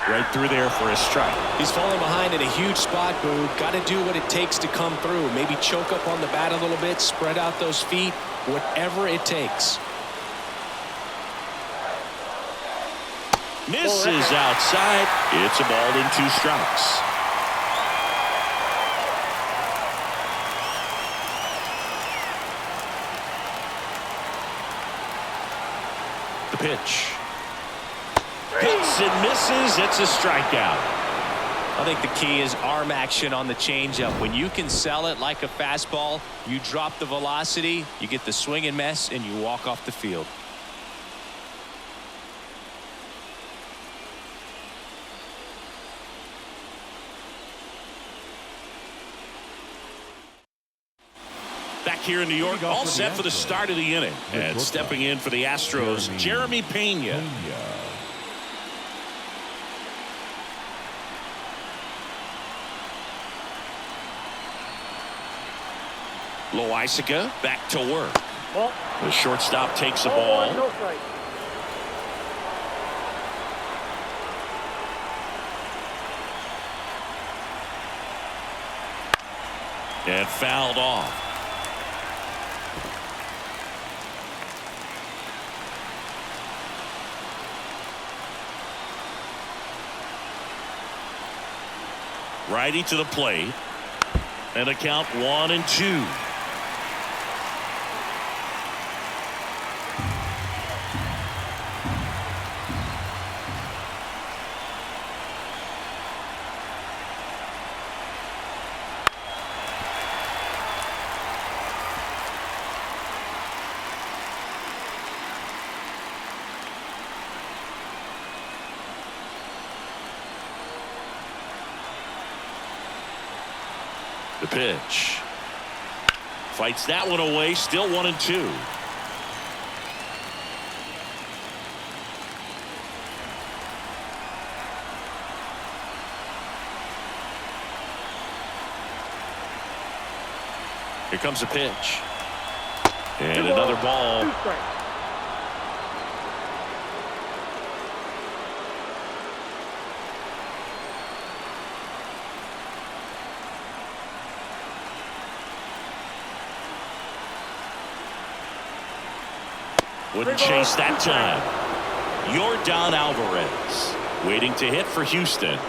Right through there for a strike. He's falling behind in a huge spot, Boog. Got to do what it takes to come through. Maybe choke up on the bat a little bit, spread out those feet, whatever it takes. Misses outside. It's a ball in 2 strikes. The pitch. Hits and misses. It's a strikeout. I think the key is arm action on the changeup. When you can sell it like a fastball, you drop the velocity, you get the swing and miss, and you walk off the field. Back here in New York, all set for the start of the inning. And stepping in for the Astros, Jeremy Pena. Loaisiga back to work. The shortstop takes the ball. No strike. And fouled off. Righty to the plate. And a count 1-2. The pitch. Fights that one away. Still 1-2. Here comes the pitch. And another ball. 2 strikes. Wouldn't chase that time. Yordan Alvarez waiting to hit for Houston.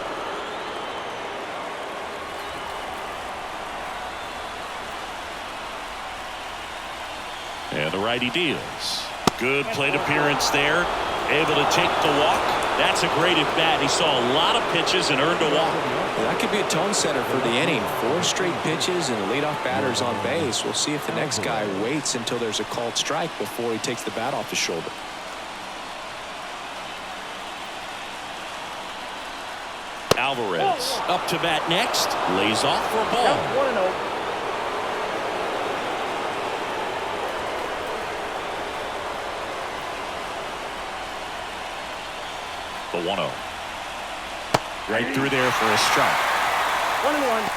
And the righty deals. Good plate appearance there. Able to take the walk. That's a great at bat. He saw a lot of pitches and earned a walk. Well, that could be a tone setter for the inning. 4 straight pitches and leadoff batters on base. We'll see if the next guy waits until there's a called strike before he takes the bat off his shoulder. Alvarez up to bat next. Lays off for a ball. Count 1-0. The 1-0. Right through there for a strike. 1-1.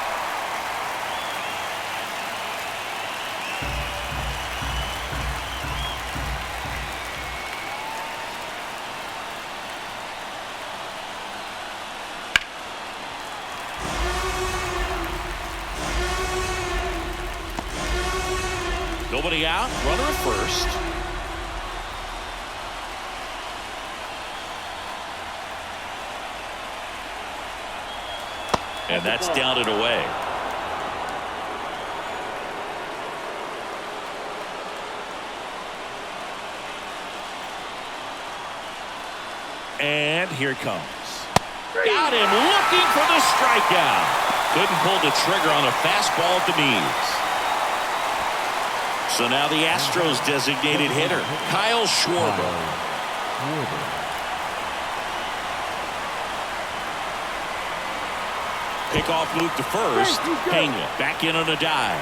Nobody out. Runner at first. And that's down and away. And here it comes. Got him looking for the strikeout. Couldn't pull the trigger on a fastball at the knees. So now the Astros designated hitter, Kyle Schwarber. Pickoff move to first. Pena back in on a dive.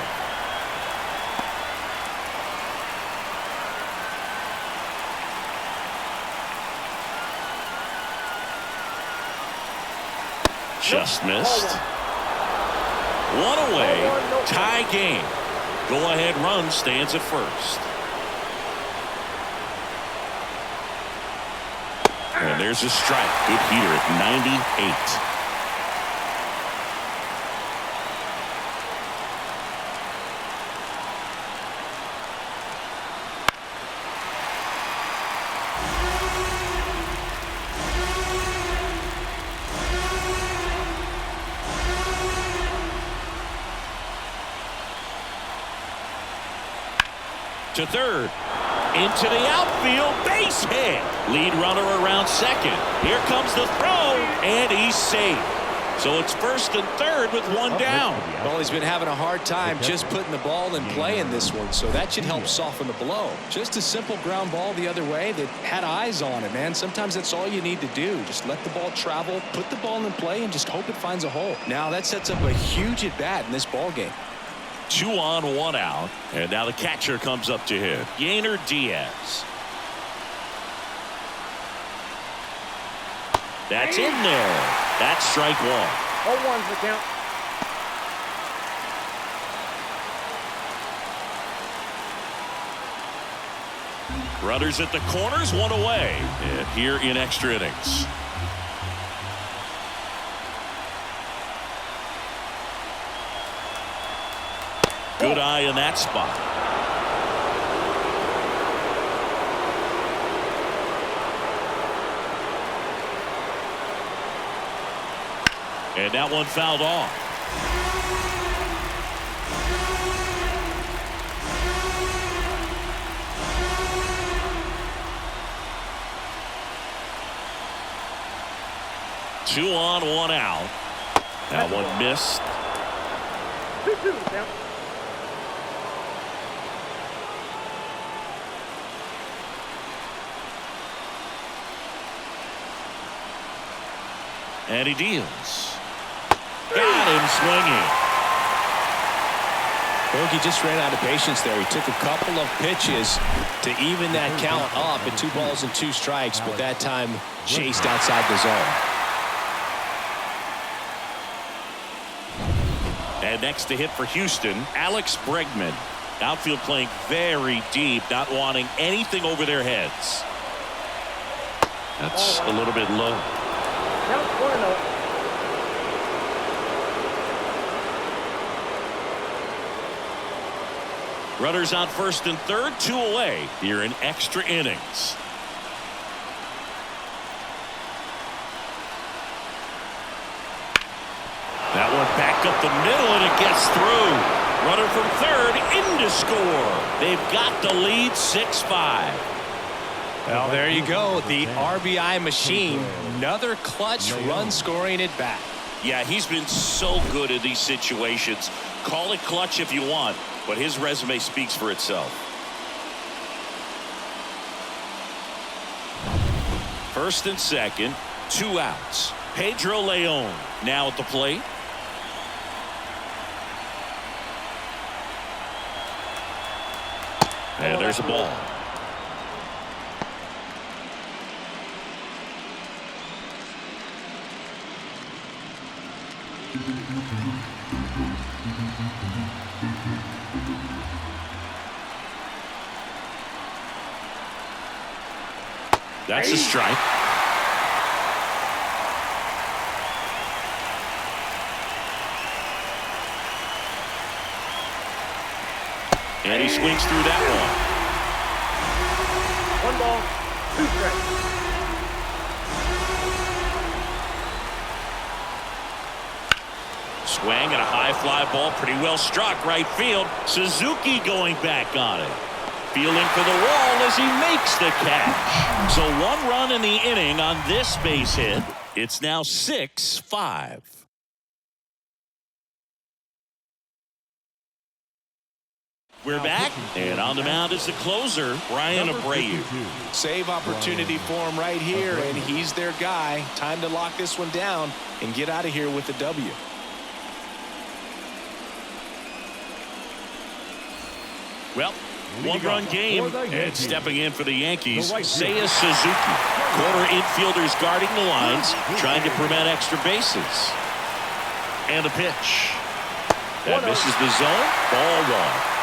Just missed. One away. Tie game. Go-ahead run stands at first. And there's a strike. Good heater at 98. To third, into the outfield, base hit. Lead runner around second. Here comes the throw, and he's safe. So it's first and third with one down. Well, he's been having a hard time just putting the ball in play in this one, so that should help soften the blow. Just a simple ground ball the other way that had eyes on it, man. Sometimes that's all you need to do. Just let the ball travel, put the ball in play, and just hope it finds a hole. Now that sets up a huge at bat in this ball game. 2 on, 1 out. And now the catcher comes up to hit. Yainer Diaz. That's in there. That's strike 1. 0-1's the count. Runners at the corners, 1 away. And here in extra innings. Good eye in that spot. And that one fouled off. Two on, 1 out. That one missed. 2-2 count. And he deals. Got him swinging. Bogey just ran out of patience there. He took a couple of pitches to even that count up at 2 balls and 2 strikes, but that time chased outside the zone. And next to hit for Houston, Alex Bregman. Outfield playing very deep, not wanting anything over their heads. That's a little bit low. Count 1-0. Runners on first and third, 2 away here in extra innings. That one back up the middle, and it gets through. Runner from third in to score. They've got the lead 6-5. Well, there you go. The RBI machine. Another clutch run scoring at bat. Yeah, he's been so good in these situations. Call it clutch if you want, but his resume speaks for itself. First and second, 2 outs. Pedro Leon now at the plate. And there's a ball. That's a strike. And he swings through that one. 1 ball, 2 strikes. Swing and a high fly ball, pretty well struck right field. Suzuki going back on it. Feeling for the wall as he makes the catch. So 1 run in the inning on this base hit. It's now 6-5. We're back, and on the mound is the closer, Brian Abreu. Save opportunity for him right here, and he's their guy. Time to lock this one down and get out of here with the W. Well, 1-run game, and stepping in for the Yankees, Seiya Suzuki. Corner infielders guarding the lines, trying to prevent extra bases. And a pitch. That misses the zone. Ball 1.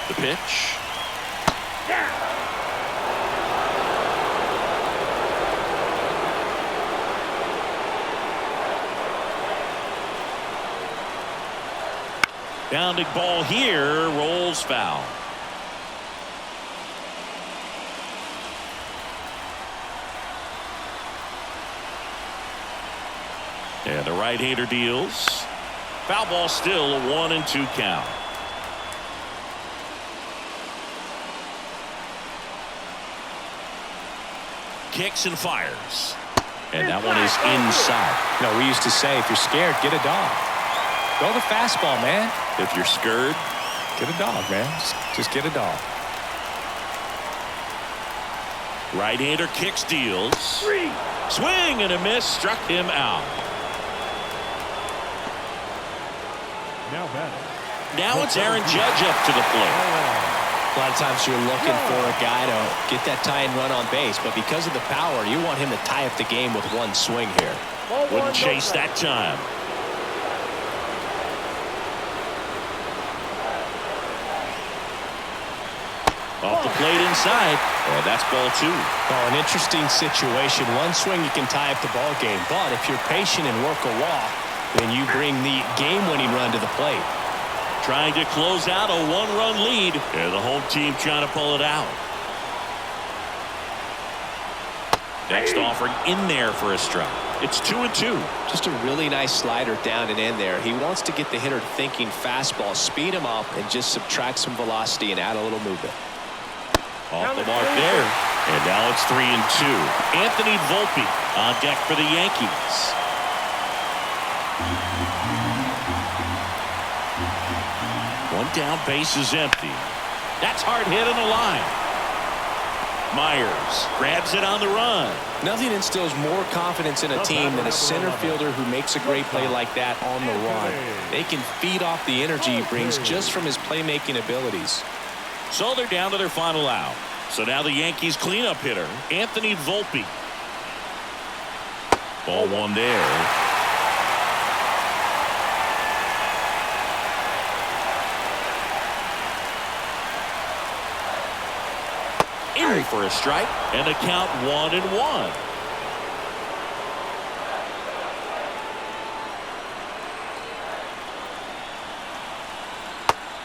The pitch. Bounding ball here, rolls foul. And the right-hander deals. Foul ball, still a 1-2 count. Kicks and fires. And that one is inside. No, we used to say, if you're scared, get a dog. Go the fastball, man. If you're scared, get a dog, man. Just get a dog. Right-hander kicks, deals. Swing and a miss, struck him out. Now it's Aaron Judge up to the plate. A lot of times you're looking for a guy to get that tying run on base, but because of the power, you want him to tie up the game with 1 swing here. Wouldn't chase that time. Off the plate inside, and that's ball 2. Oh, an interesting situation. 1 swing you can tie up the ball game, but if you're patient and work a walk, then you bring the game-winning run to the plate. Trying to close out a 1-run lead, and the home team trying to pull it out. Next offering in there for a strike. It's 2-2. Just a really nice slider down and in there. He wants to get the hitter thinking fastball, speed him up, and just subtract some velocity and add a little movement. Off the mark there. And now it's 3-2. Anthony Volpe on deck for the Yankees. One down, base is empty. That's hard hit on the line. Myers grabs it on the run. Nothing instills more confidence in a team than a center fielder who makes a great play like that on the run. They can feed off the energy he brings just from his playmaking abilities. So they're down to their final out. So now the Yankees cleanup hitter, Anthony Volpe. Ball one there. In for a strike, and the count 1-1.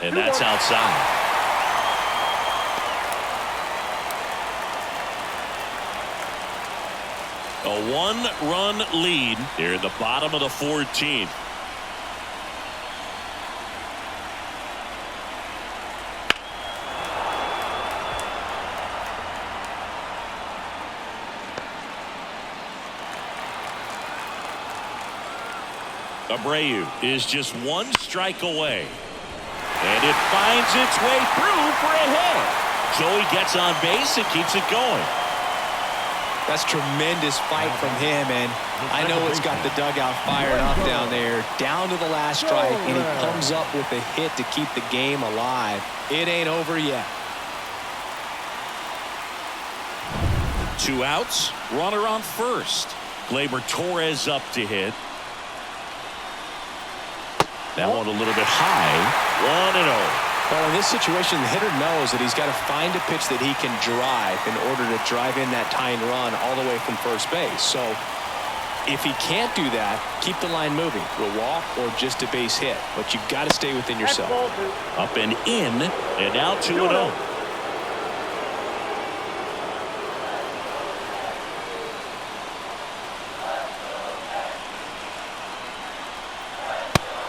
And that's outside. A one-run lead here at the bottom of the 14th. Abreu is just one strike away. And it finds its way through for a hit. So he gets on base and keeps it going. That's tremendous fight from him, and I know it's got the dugout fired up down there, down to the last strike, and he comes up with a hit to keep the game alive. It ain't over yet. 2 outs, runner on first. Gleyber Torres up to hit. That one a little bit high. 1-0. Well, in this situation, the hitter knows that he's got to find a pitch that he can drive in order to drive in that tying run all the way from first base. So if he can't do that, keep the line moving. A walk or just a base hit. But you've got to stay within yourself. Up and in, and now 2-0.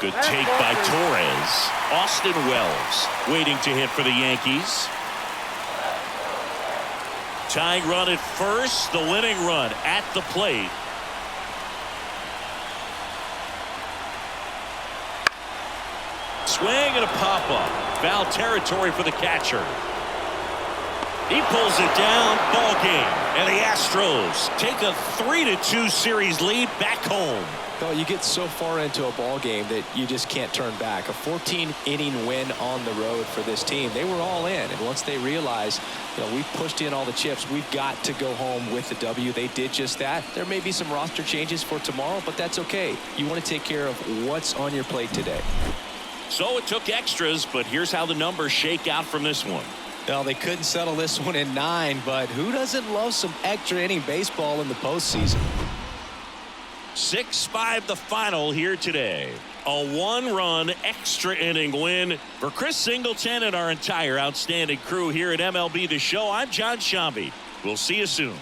Good take by Torres. Austin Wells waiting to hit for the Yankees. Tying run at first, the winning run at the plate. Swing and a pop-up. Foul territory for the catcher. He pulls it down. Ball game. And the Astros take a 3-2 series lead back home. Well, you get so far into a ball game that you just can't turn back. A 14-inning win on the road for this team. They were all in, and once they realized, we've pushed in all the chips, we've got to go home with the W. They did just that. There may be some roster changes for tomorrow, but that's okay. You want to take care of what's on your plate today. So it took extras, but here's how the numbers shake out from this one. Well, they couldn't settle this one in 9, but who doesn't love some extra inning baseball in the postseason? 6-5 the final here today. A 1-run extra inning win for Chris Singleton and our entire outstanding crew here at MLB The Show. I'm John Shambi. We'll see you soon.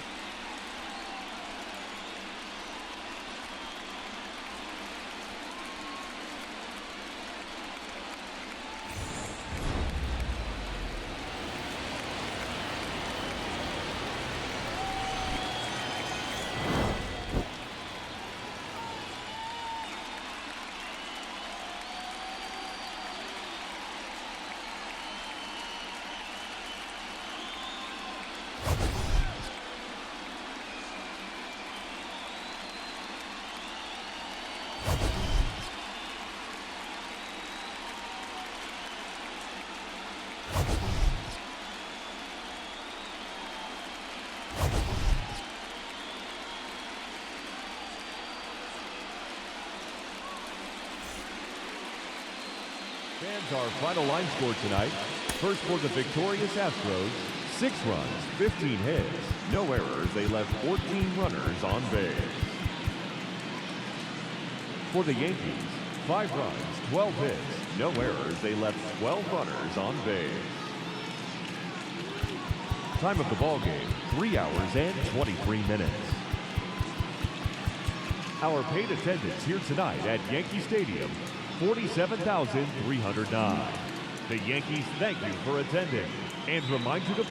Fans, our final line score tonight. First for the victorious Astros, 6 runs, 15 hits, no errors. They left 14 runners on base. For the Yankees, 5 runs, 12 hits, no errors. They left 12 runners on base. Time of the ball game, 3 hours and 23 minutes. Our paid attendance here tonight at Yankee Stadium, 47,309. The Yankees thank you for attending and remind you to